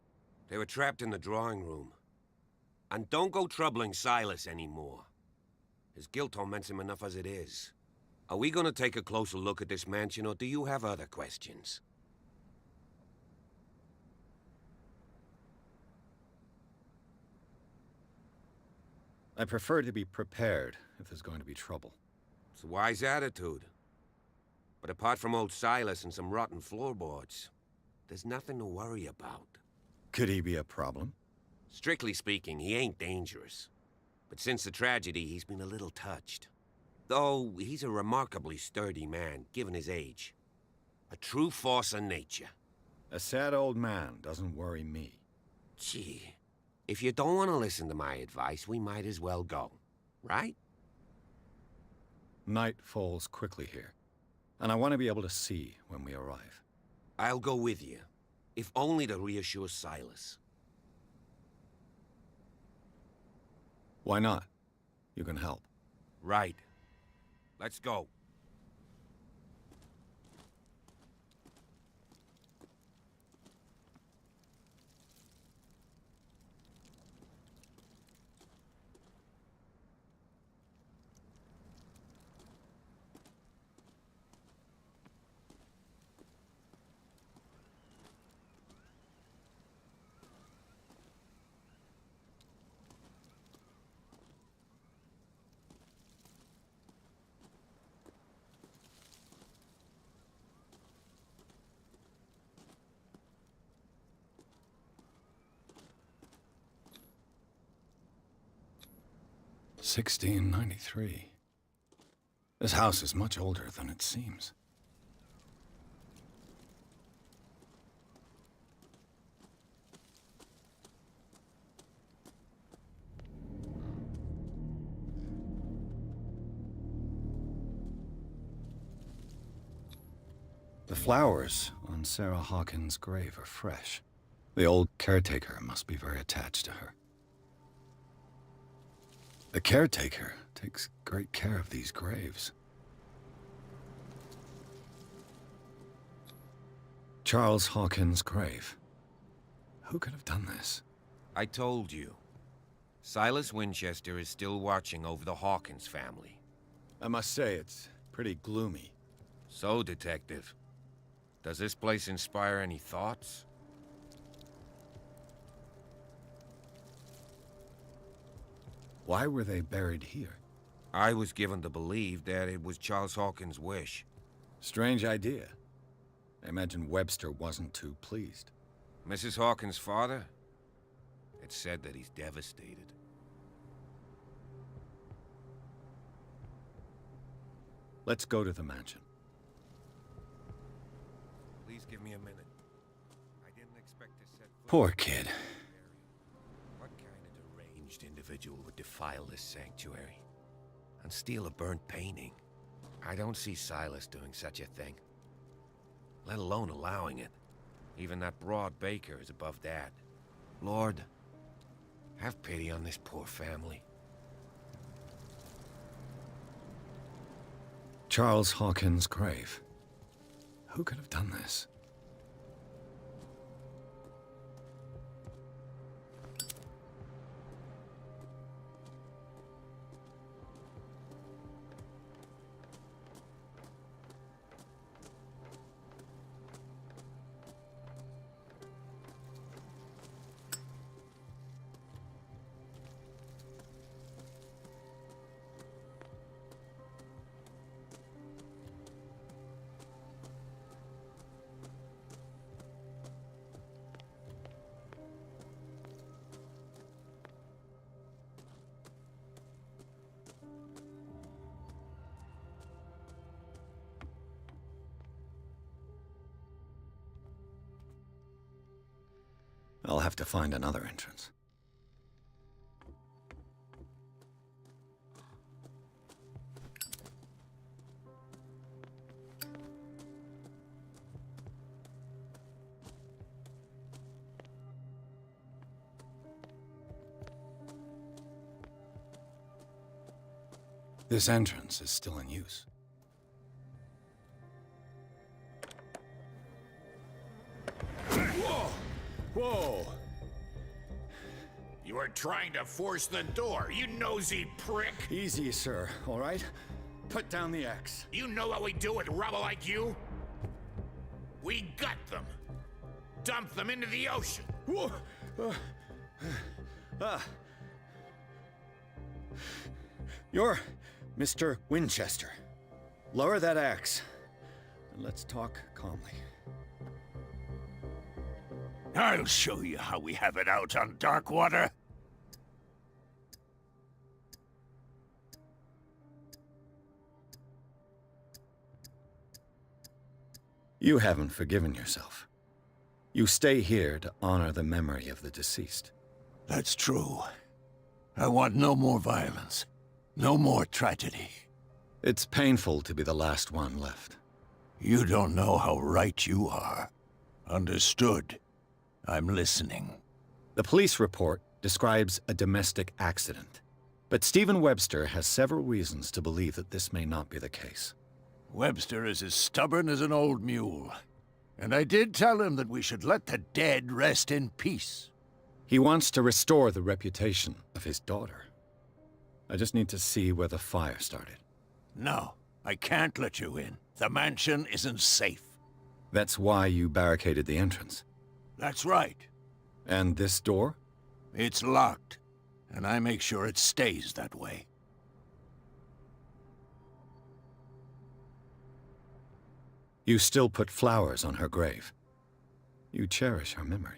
They were trapped in the drawing room. And don't go troubling Silas anymore. His guilt torments him enough as it is. Are we gonna take a closer look at this mansion, or do you have other questions? I prefer to be prepared if there's going to be trouble. It's a wise attitude. But apart from old Silas and some rotten floorboards, there's nothing to worry about. Could he be a problem? Strictly speaking, he ain't dangerous. But since the tragedy, he's been a little touched. Though he's a remarkably sturdy man, given his age. A true force of nature. A sad old man doesn't worry me. Gee, if you don't want to listen to my advice, we might as well go. Right? Night falls quickly here, and I want to be able to see when we arrive. I'll go with you, if only to reassure Silas. Why not? You can help. Right. Let's go. $1693. This house is much older than it seems. The flowers on Sarah Hawkins' grave are fresh. The old caretaker must be very attached to her. The caretaker takes great care of these graves. Charles Hawkins' grave. Who could have done this? I told you. Silas Winchester is still watching over the Hawkins family. I must say, it's pretty gloomy. So, Detective, does this place inspire any thoughts? Why were they buried here? I was given to believe that it was Charles Hawkins' wish. Strange idea. I imagine Webster wasn't too pleased. Mrs. Hawkins' father? It's said that he's devastated. Let's go to the mansion. Please give me a minute. I didn't expect to set foot. Poor kid. What kind of deranged individual would defile this sanctuary and steal a burnt painting? I don't see Silas doing such a thing, let alone allowing it. Even that broad baker is above that. Lord, have pity on this poor family. Charles Hawkins' grave. Who could have done this? I'll have to find another entrance. This entrance is still in use. Whoa! You were trying to force the door, you nosy prick! Easy, sir, all right? Put down the axe. You know what we do with rubble like you? We gut them. Dump them into the ocean. Whoa! You're Mr. Winchester. Lower that axe, and let's talk calmly. I'll show you how we have it out on Darkwater. You haven't forgiven yourself. You stay here to honor the memory of the deceased. That's true. I want no more violence. No more tragedy. It's painful to be the last one left. You don't know how right you are. Understood. I'm listening. The police report describes a domestic accident, but Stephen Webster has several reasons to believe that this may not be the case. Webster is as stubborn as an old mule. And I did tell him that we should let the dead rest in peace. He wants to restore the reputation of his daughter. I just need to see where the fire started. No, I can't let you in. The mansion isn't safe. That's why you barricaded the entrance. That's right. And this door? It's locked, and I make sure it stays that way. You still put flowers on her grave. You cherish her memory.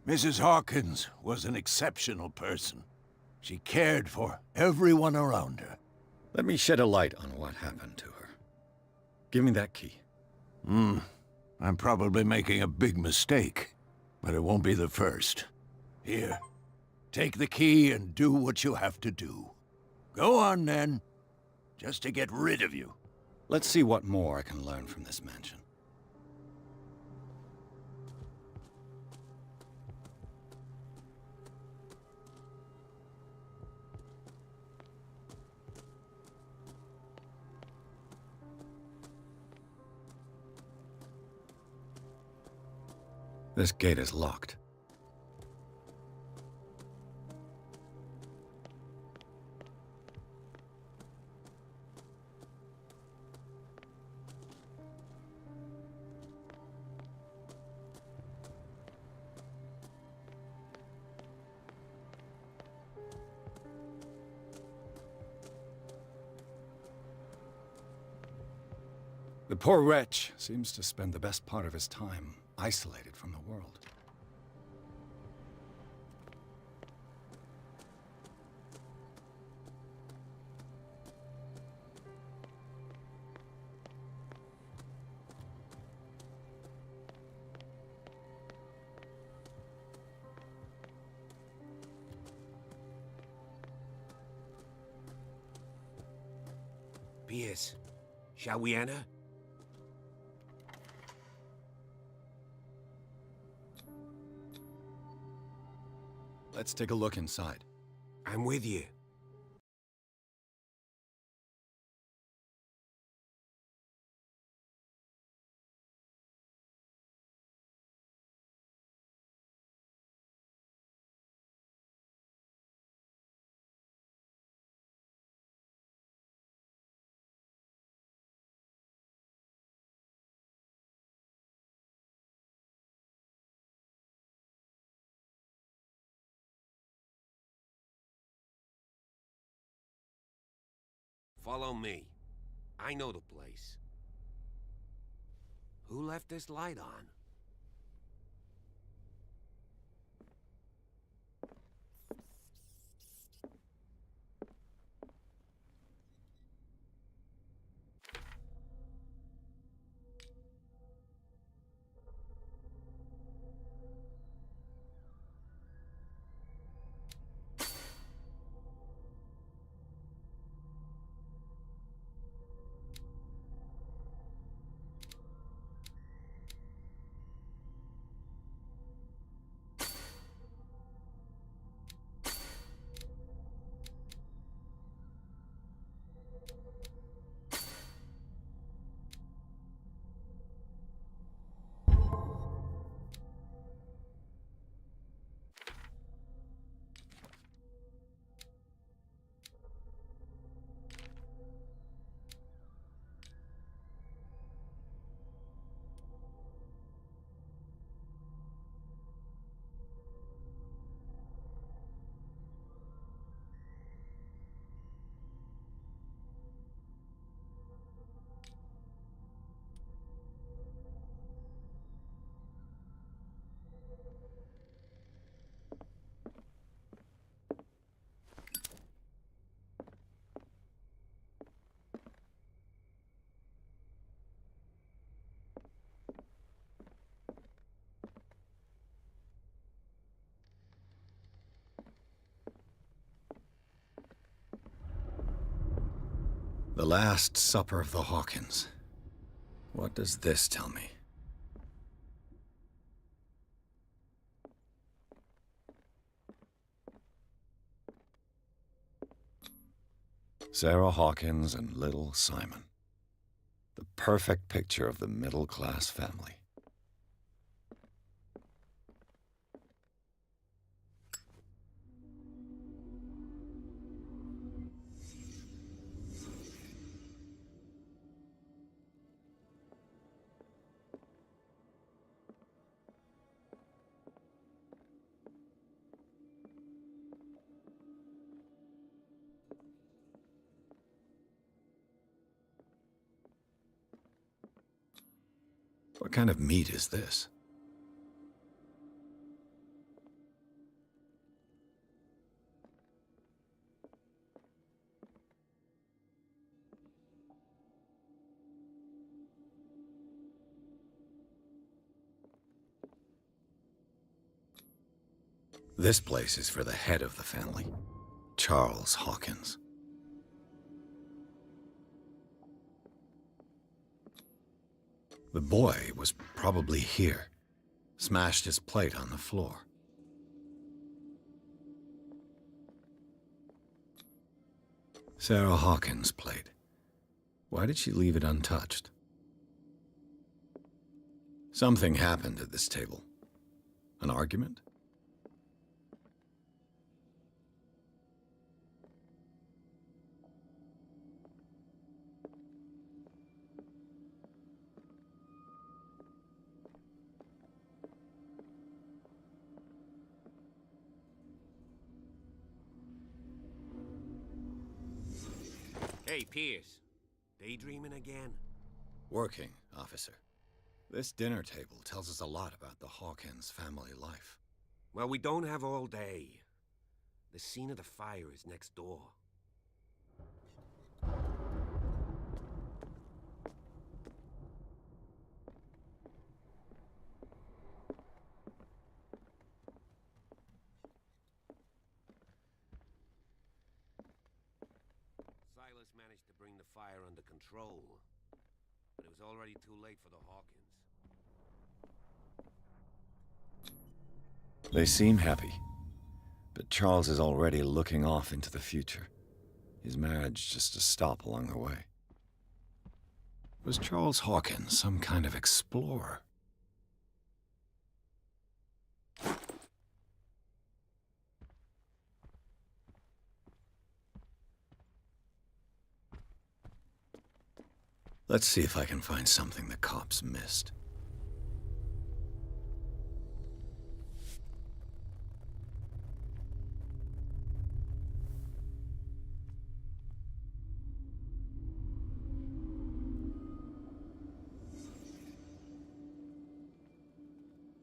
Mrs. Hawkins was an exceptional person. She cared for everyone around her. Let me shed a light on what happened to her. Give me that key. I'm probably making a big mistake, but it won't be the first. Here, take the key and do what you have to do. Go on, then. Just to get rid of you. Let's see what more I can learn from this mansion. This gate is locked. The poor wretch seems to spend the best part of his time isolated from the world. Pierce, shall we enter? Let's take a look inside. I'm with you. Follow me. I know the place. Who left this light on? The Last Supper of the Hawkins. What does this tell me? Sarah Hawkins and little Simon. The perfect picture of the middle-class family. What kind of meat is this? This place is for the head of the family, Charles Hawkins. The boy was probably here, smashed his plate on the floor. Sarah Hawkins' plate. Why did she leave it untouched? Something happened at this table. An argument? Hey, Pierce. Daydreaming again? Working, officer. This dinner table tells us a lot about the Hawkins family life. Well, we don't have all day. The scene of the fire is next door. Silas managed to bring the fire under control, but it was already too late for the Hawkins. They seem happy, but Charles is already looking off into the future. His marriage just a stop along the way. Was Charles Hawkins some kind of explorer? Let's see if I can find something the cops missed.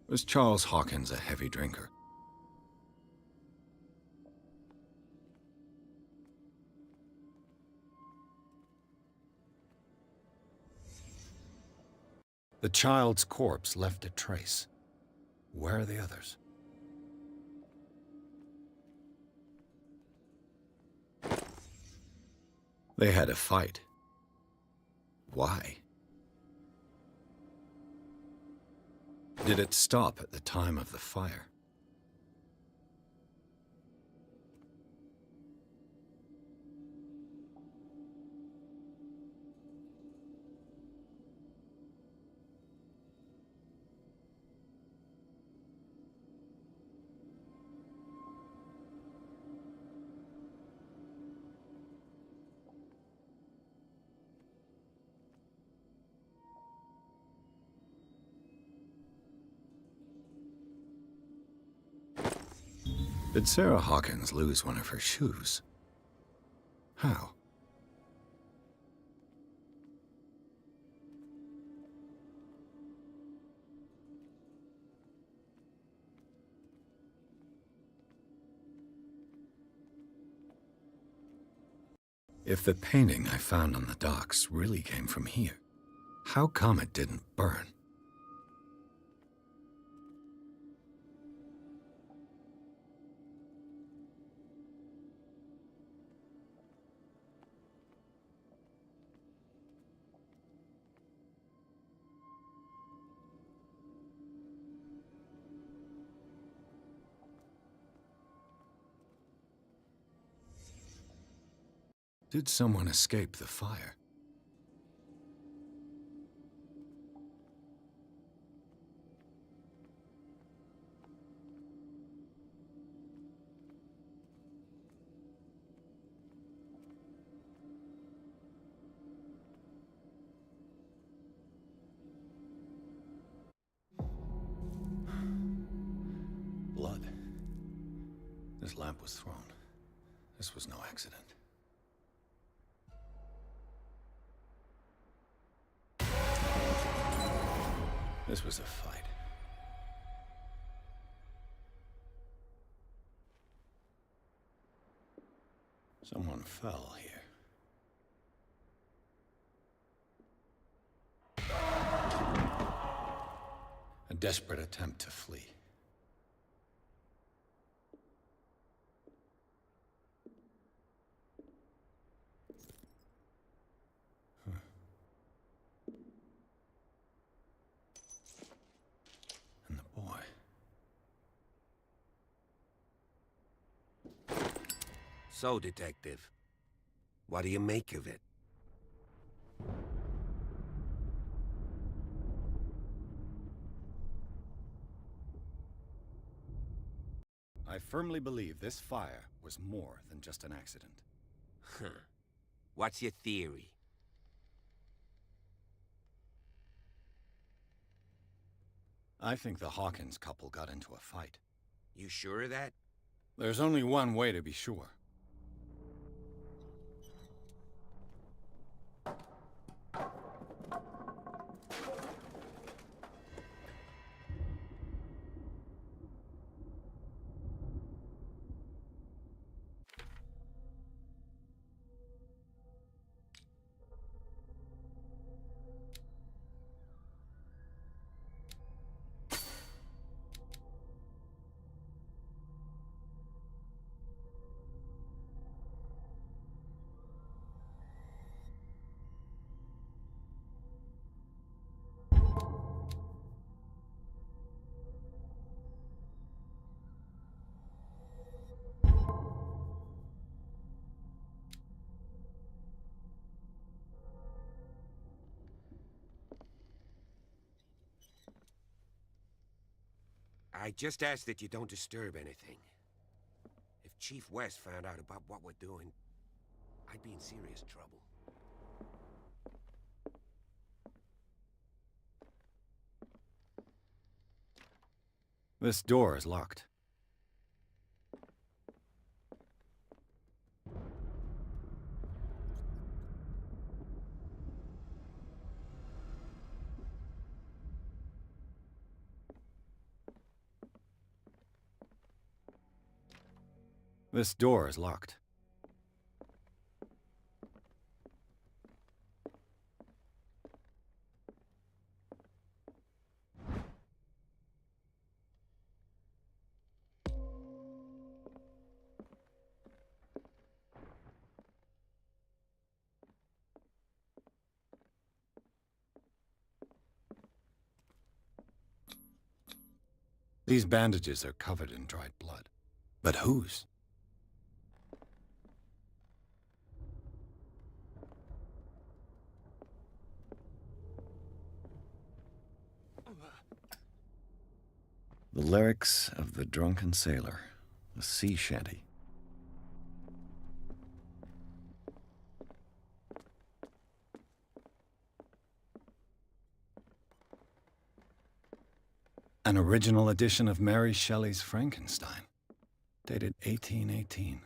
Was Charles Hawkins a heavy drinker? The child's corpse left a trace. Where are the others? They had a fight. Why? Did it stop at the time of the fire? Did Sarah Hawkins lose one of her shoes? How? If the painting I found on the docks really came from here, how come it didn't burn? Did someone escape the fire? Blood. This lamp was thrown. This was no accident. This was a fight. Someone fell here. A desperate attempt to flee. And the boy. So, Detective, what do you make of it? I firmly believe this fire was more than just an accident. Huh. What's your theory? I think the Hawkins couple got into a fight. You sure of that? There's only one way to be sure. I just ask that you don't disturb anything. If Chief West found out about what we're doing, I'd be in serious trouble. This door is locked. This door is locked. These bandages are covered in dried blood. But whose? The lyrics of the drunken sailor, a sea shanty. An original edition of Mary Shelley's Frankenstein, dated 1818.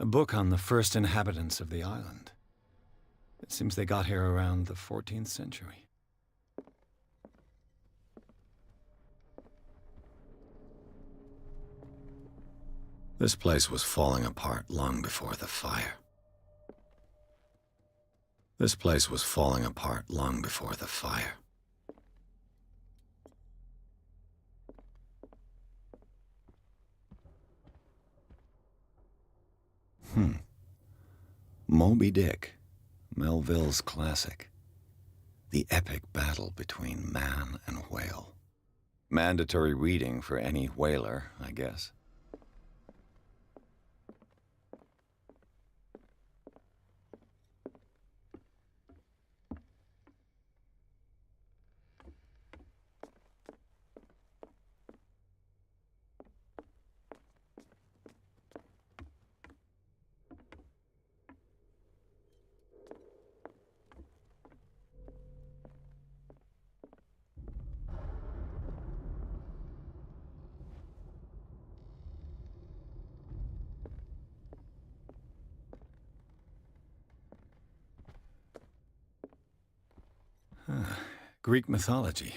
A book on the first inhabitants of the island. It seems they got here around the 14th century. This place was falling apart long before the fire. This place was falling apart long before the fire. Moby Dick, Melville's classic. The epic battle between man and whale. Mandatory reading for any whaler, I guess. Greek mythology.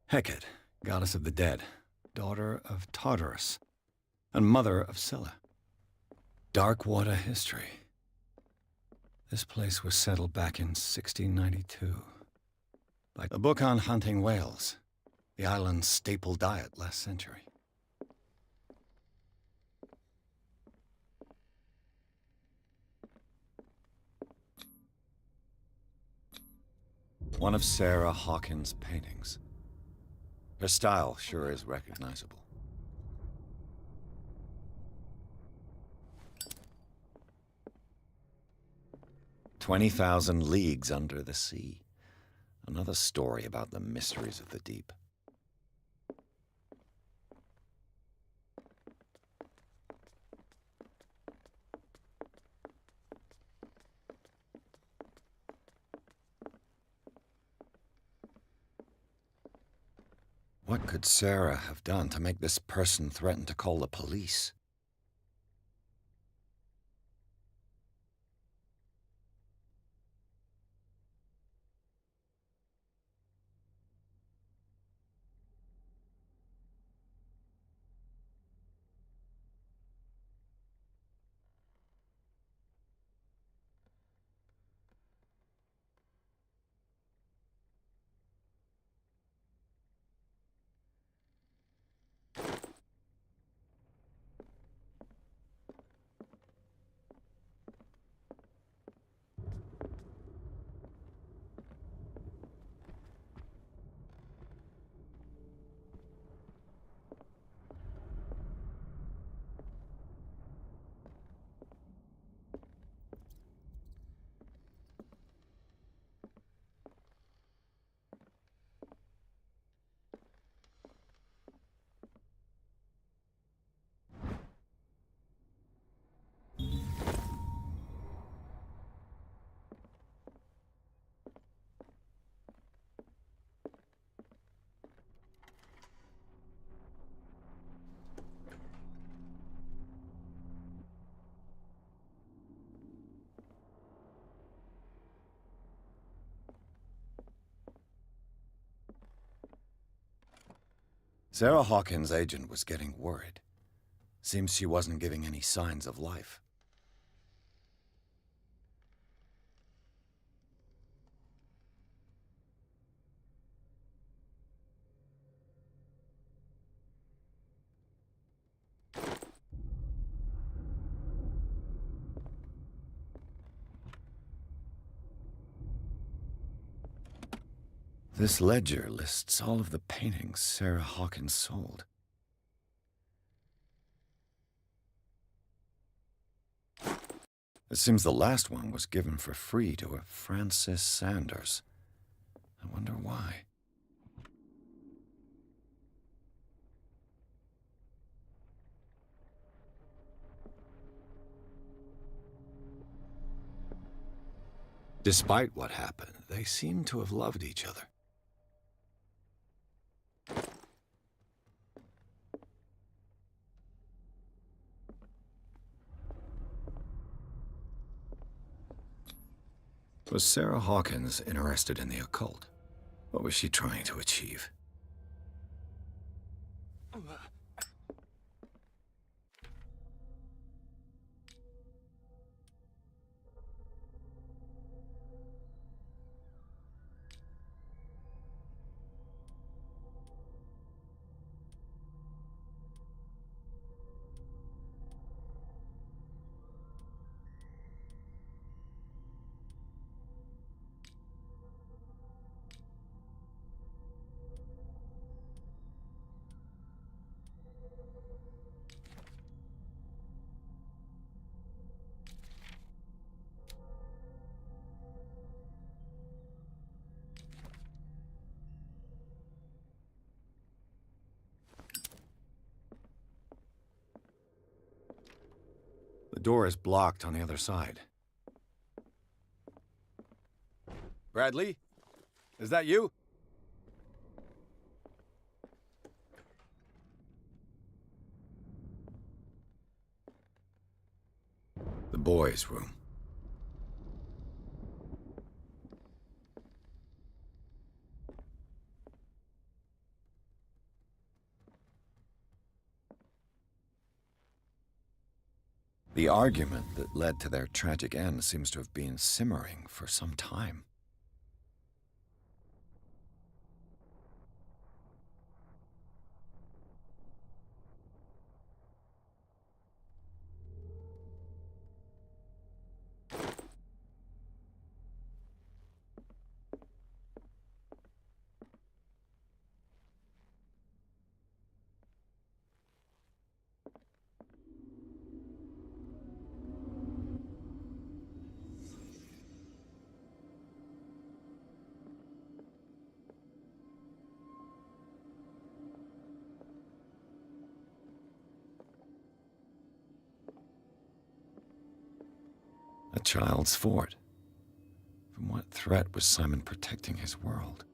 Hecate, goddess of the dead, daughter of Tartarus, and mother of Scylla. Dark water history. This place was settled back in 1692. Like a book on hunting whales, the island's staple diet last century. One of Sarah Hawkins' paintings. Her style sure is recognizable. "20,000 Leagues Under the Sea." Another story about the mysteries of the deep. What could Sarah have done to make this person threaten to call the police? Sarah Hawkins' agent was getting worried. Seems she wasn't giving any signs of life. This ledger lists all of the paintings Sarah Hawkins sold. It seems the last one was given for free to a Francis Sanders. I wonder why. Despite what happened, they seem to have loved each other. Was Sarah Hawkins interested in the occult? What was she trying to achieve? door is blocked on the other side. Bradley? Is that you? The boys' room. The argument that led to their tragic end seems to have been simmering for some time. A child's fort. From what threat was Simon protecting his world?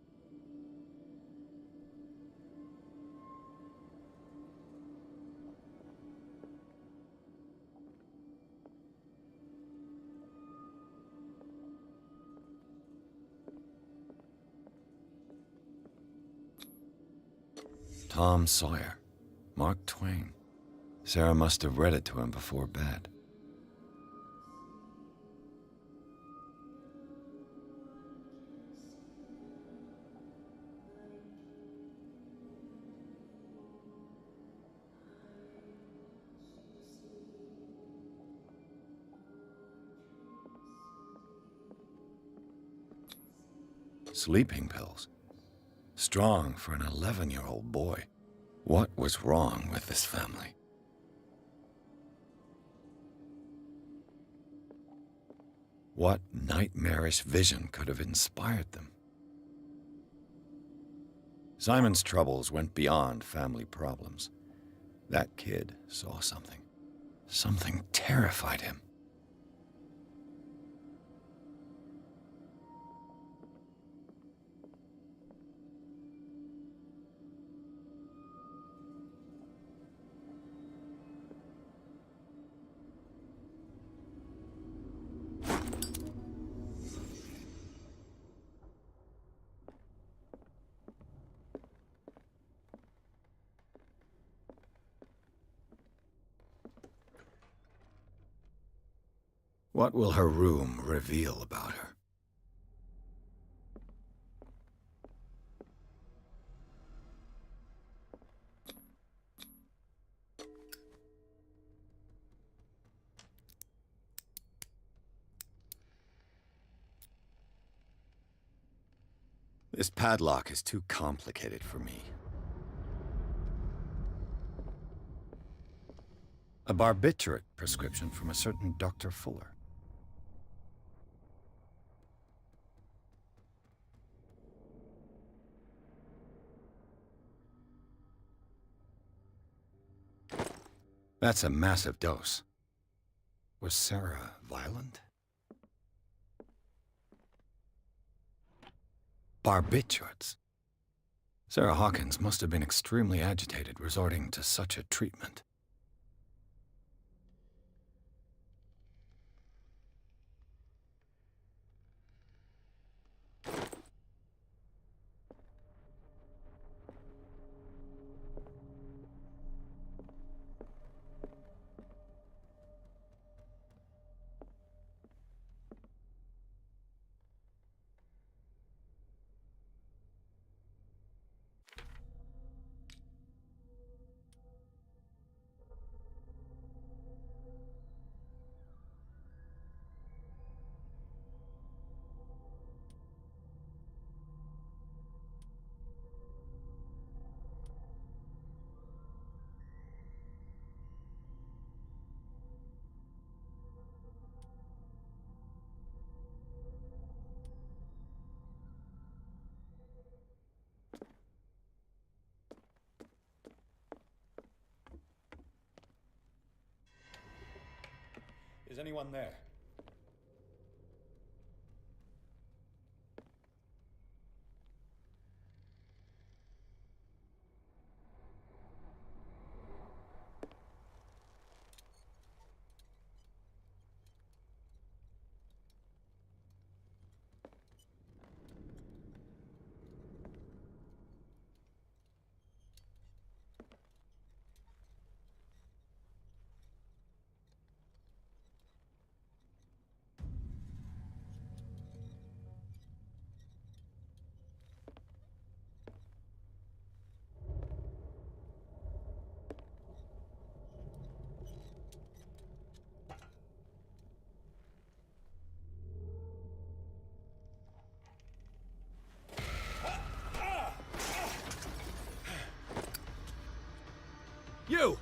Tom Sawyer. Mark Twain. Sarah must have read it to him before bed. Sleeping pills. Strong for an 11-year-old boy. What was wrong with this family? What nightmarish vision could have inspired them? Simon's troubles went beyond family problems. That kid saw something. Something terrified him. What will her room reveal about her? This padlock is too complicated for me. A barbiturate prescription from a certain Dr. Fuller. That's a massive dose. Was Sarah violent? Barbiturates. Sarah Hawkins must have been extremely agitated resorting to such a treatment. Is anyone there? You!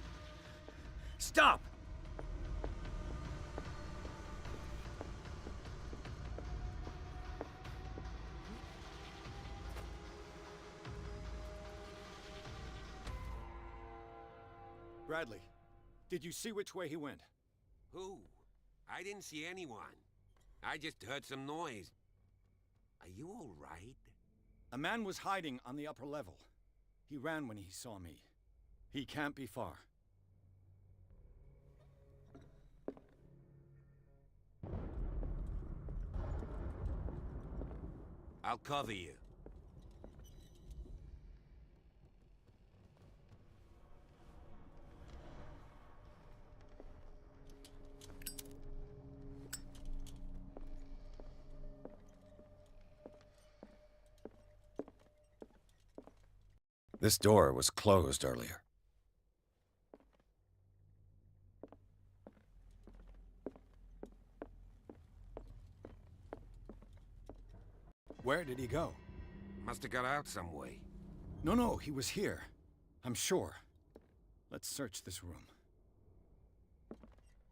Stop! Bradley, did you see which way he went? Who? I didn't see anyone. I just heard some noise. Are you all right? A man was hiding on the upper level. He ran when he saw me. He can't be far. I'll cover you. This door was closed earlier. Where did he go? Must have got out some way. No, he was here. I'm sure. Let's search this room.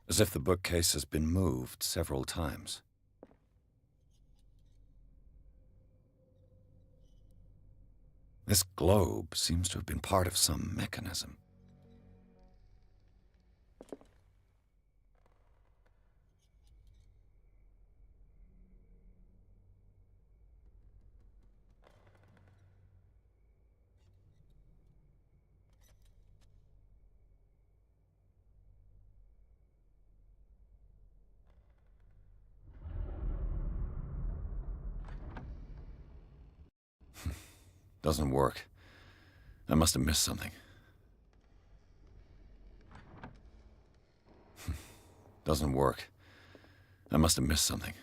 As if the bookcase has been moved several times. This globe seems to have been part of some mechanism. Doesn't work. I must have missed something. Doesn't work. I must have missed something.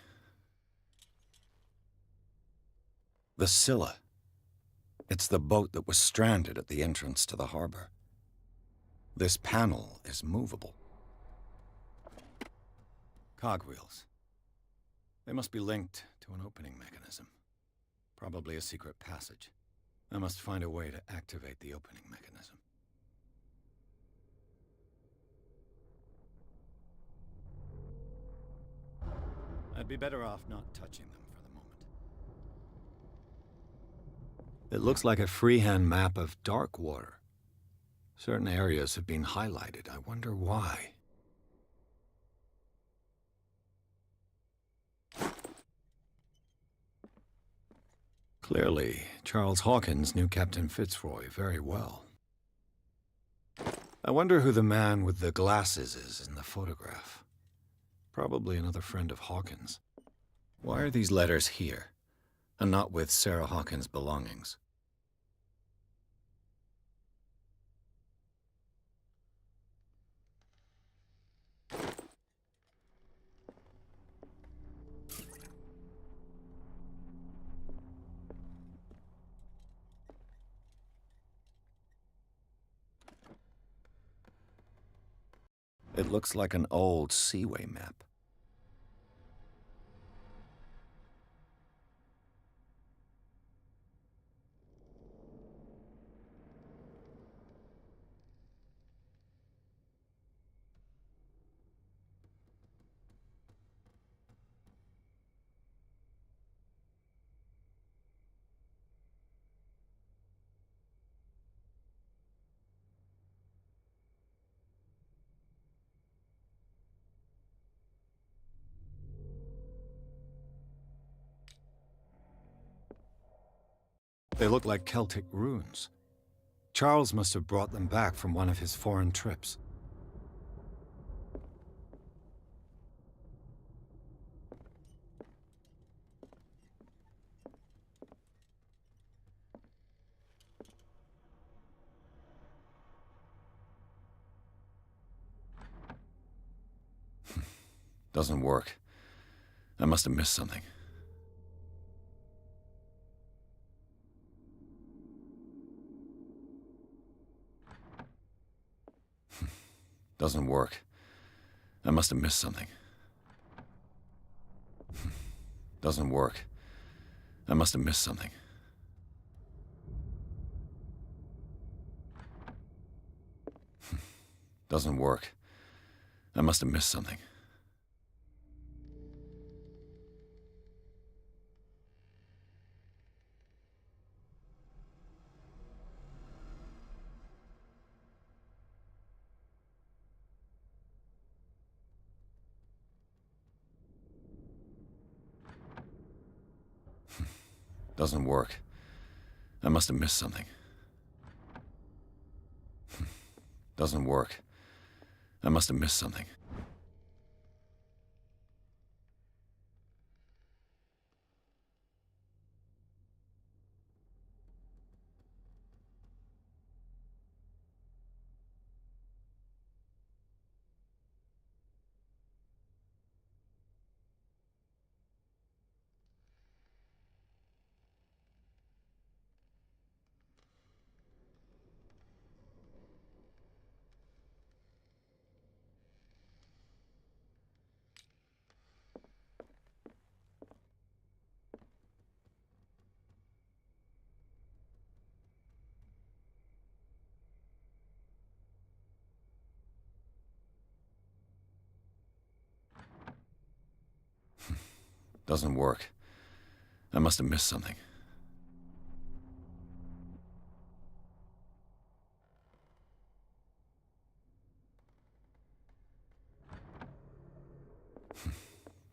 The Scylla. It's the boat that was stranded at the entrance to the harbor. This panel is movable. Cogwheels. They must be linked to an opening mechanism. Probably a secret passage. I must find a way to activate the opening mechanism. I'd be better off not touching them for the moment. It looks like a freehand map of dark water. Certain areas have been highlighted. I wonder why. Clearly, Charles Hawkins knew Captain Fitzroy very well. I wonder who the man with the glasses is in the photograph. Probably another friend of Hawkins. Why are these letters here, and not with Sarah Hawkins' belongings? It looks like an old seaway map. They look like Celtic runes. Charles must have brought them back from one of his foreign trips. Doesn't work. I must have missed something. Doesn't work. I must have missed something. Doesn't work. I must have missed something. Doesn't work. I must have missed something. Doesn't work. I must have missed something. Doesn't work. I must have missed something. Doesn't work. I must have missed something.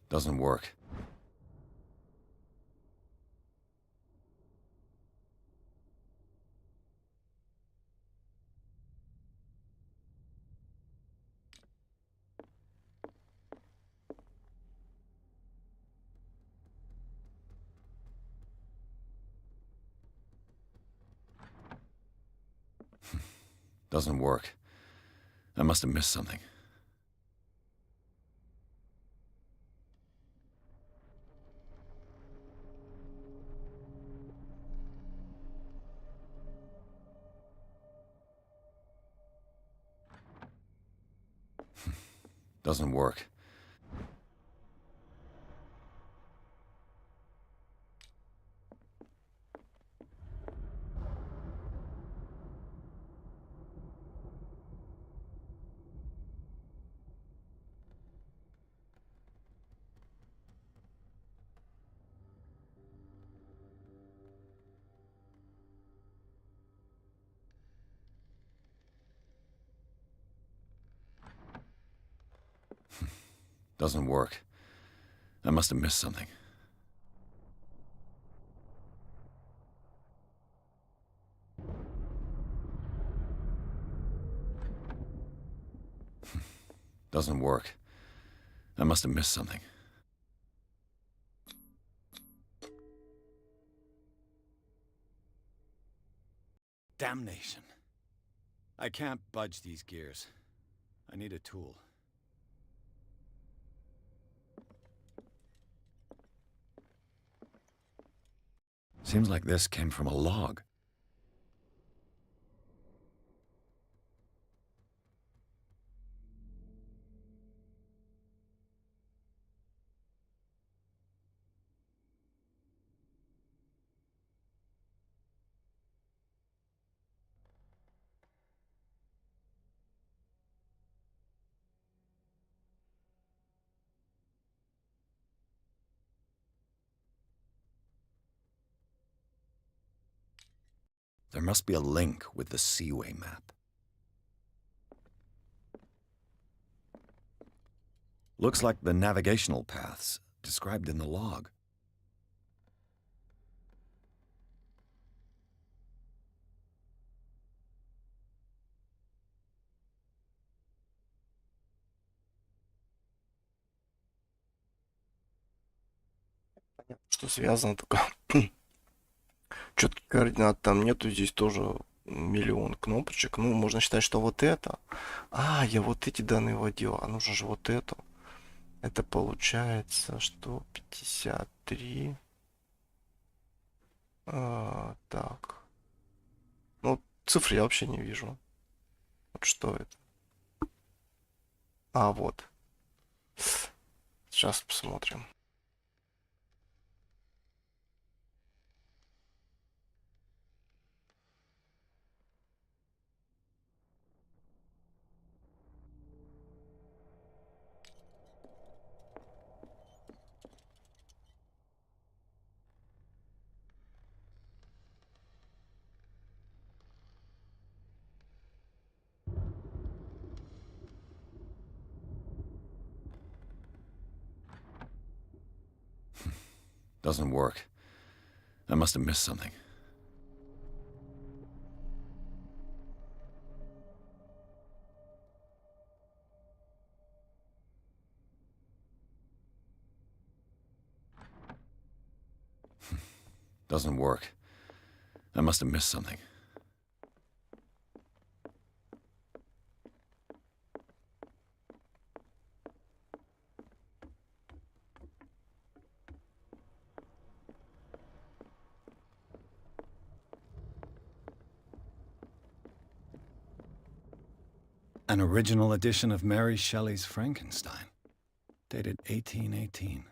Doesn't work. Doesn't work. I must have missed something. Doesn't work. Doesn't work. I must have missed something. Doesn't work. I must have missed something. Damnation. I can't budge these gears. I need a tool. Seems like this came from a log. There must be a link with the Seaway map. Looks like the navigational paths described in the log. Что связано только. Четких координат там нету, здесь тоже миллион кнопочек. Ну, можно считать, что вот это. А, я вот эти данные вводил, а нужно же вот это. Это получается, что 53. Так. Ну, цифры я вообще не вижу. Вот что это? А, вот. Сейчас посмотрим. Doesn't work. I must have missed something. Doesn't work. I must have missed something. An original edition of Mary Shelley's Frankenstein, dated 1818.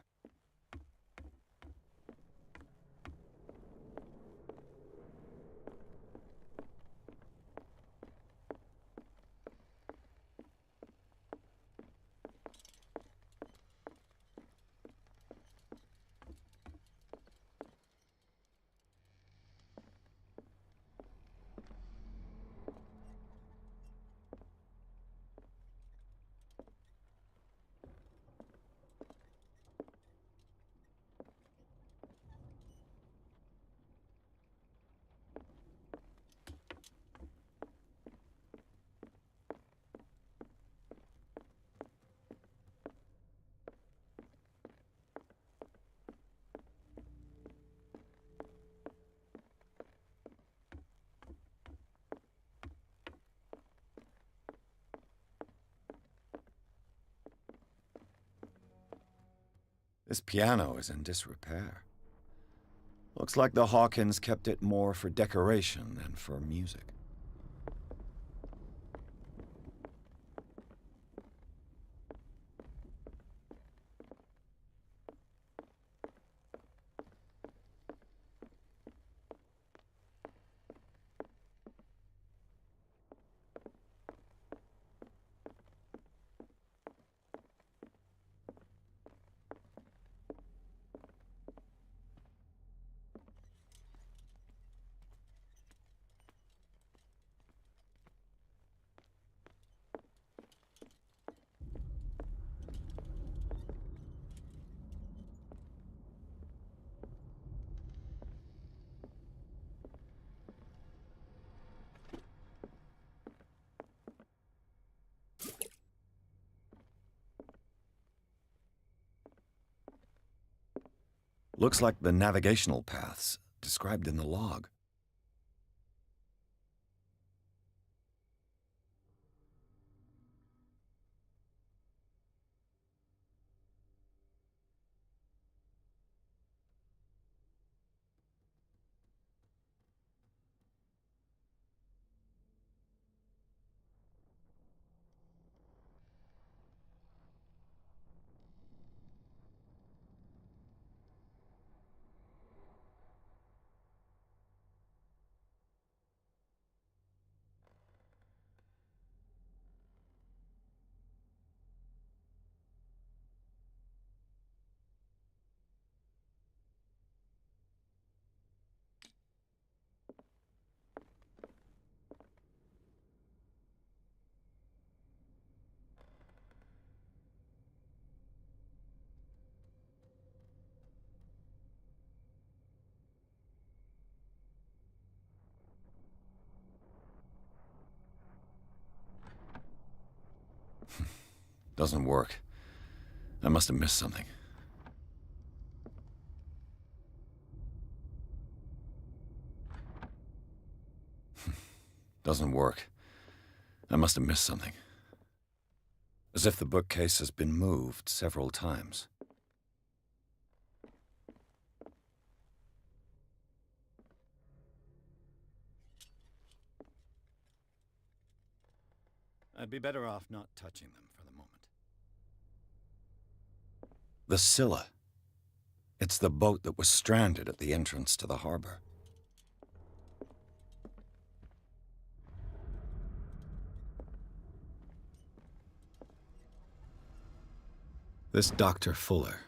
This piano is in disrepair. Looks like the Hawkins kept it more for decoration than for music. Looks like the navigational paths described in the log. Doesn't work. I must have missed something. Doesn't work. I must have missed something. As if the bookcase has been moved several times. I'd be better off not touching them for the moment. The Scylla. It's the boat that was stranded at the entrance to the harbor. This Dr. Fuller,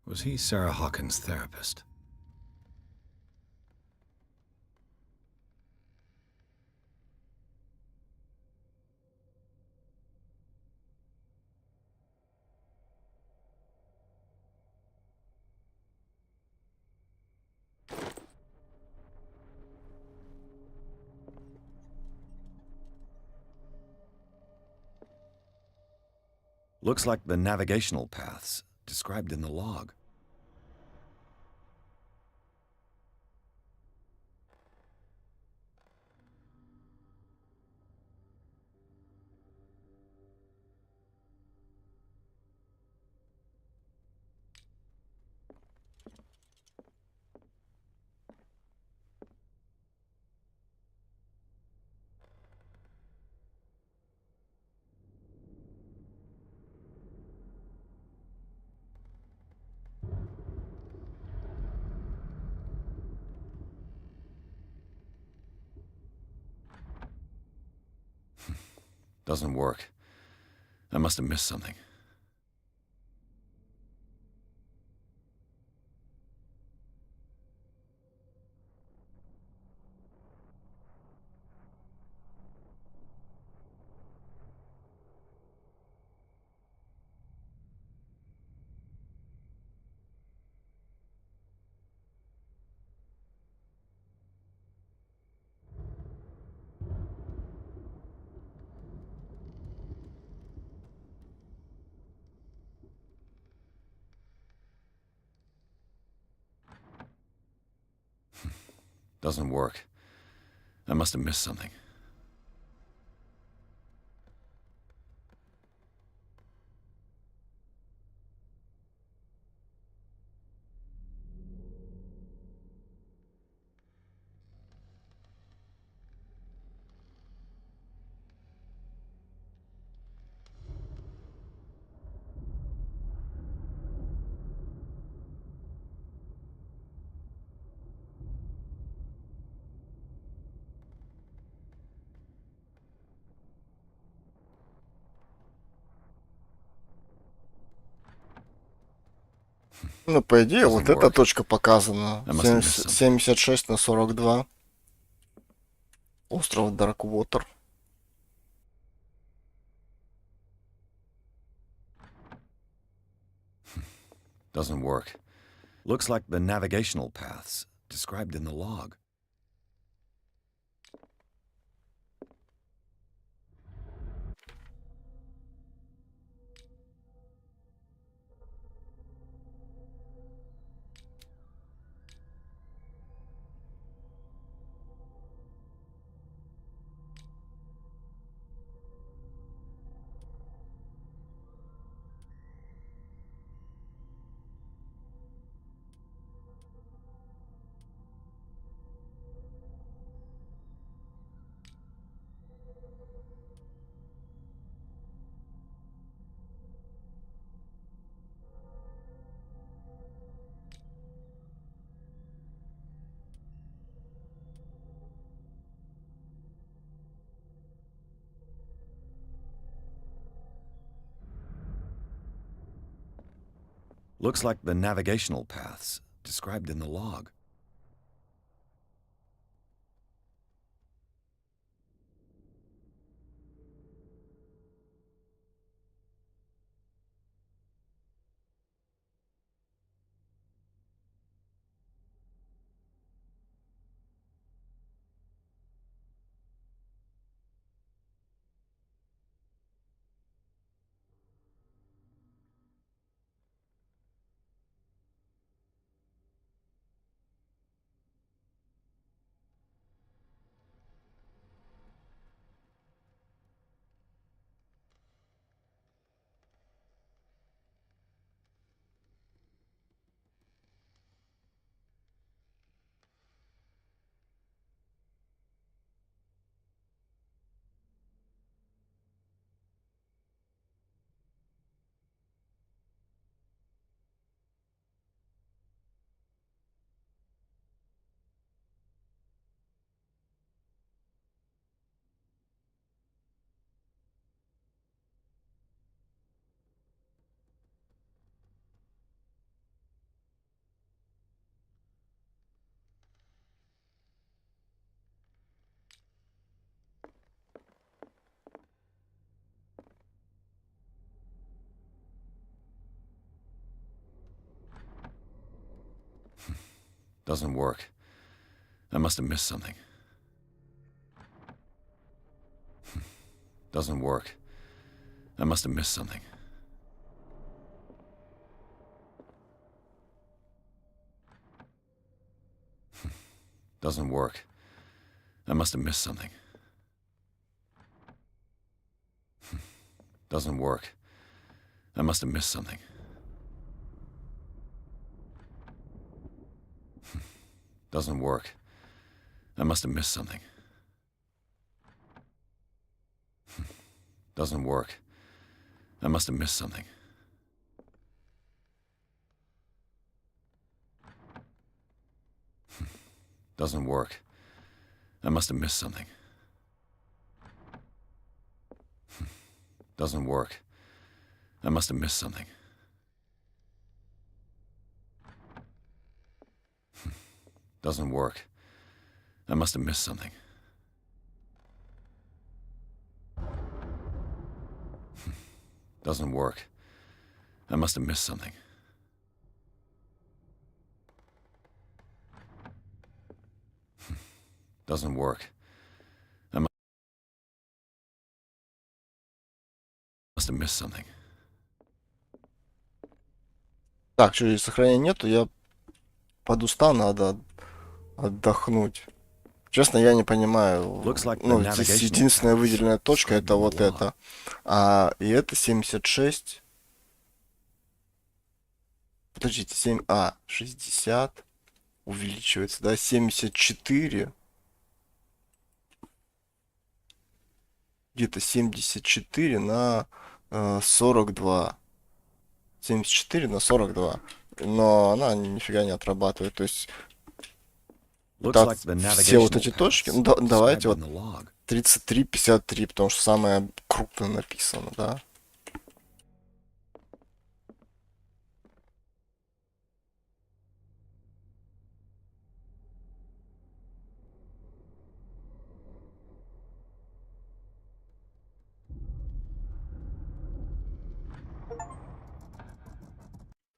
was he Sarah Hawkins' therapist? Looks like the navigational paths described in the log. Doesn't work. I must have missed something. Doesn't work. I must have missed something. Ну, по идее, Doesn't вот эта work. точка показана. I must have missed something. 76/42. Остров Дарквотер. Doesn't work. Looks like the navigational paths described in the log. Looks like the navigational paths described in the log. Doesn't work. I must have missed something. Doesn't work. I must have missed something. Doesn't work. I must have missed something. Doesn't work. I must have missed something. Doesn't work. I must have missed something. Doesn't work. I must have missed something. Doesn't work. I must have missed something. Doesn't work. I must have missed something. Doesn't work. I must have missed something. Doesn't work. I must have missed something. Doesn't work. I must have missed something. Так, что здесь сохранения нету, я подустал, надо отдохнуть. Честно, я не понимаю. Ну, здесь единственная выделенная точка это вот это. И это 76. Подождите, 60 увеличивается, да, 74. Где-то 74 на 42. 74 на 42. Но она нифига не отрабатывает. То есть все вот эти точки, ну, давайте вот 33, 53, потому что самое крупное написано, да.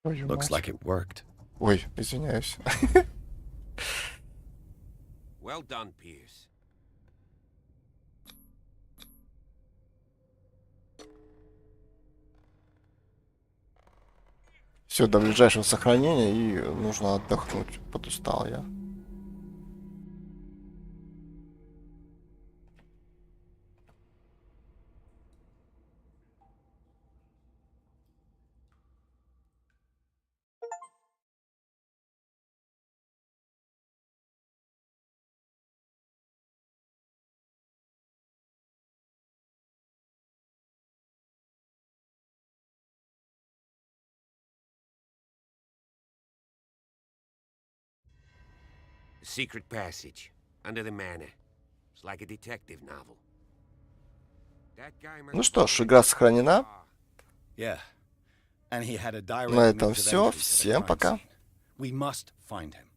Looks like it worked. Ой, извиняюсь. Well done, Pierce. Все, до ближайшего сохранения, и нужно отдохнуть. Подустал я. Secret passage under the manor. It's like a detective novel. Ну что ж, игра сохранена. Yeah. And he had a direct На этом means of все. entry to the Всем crime пока. scene. We must find him.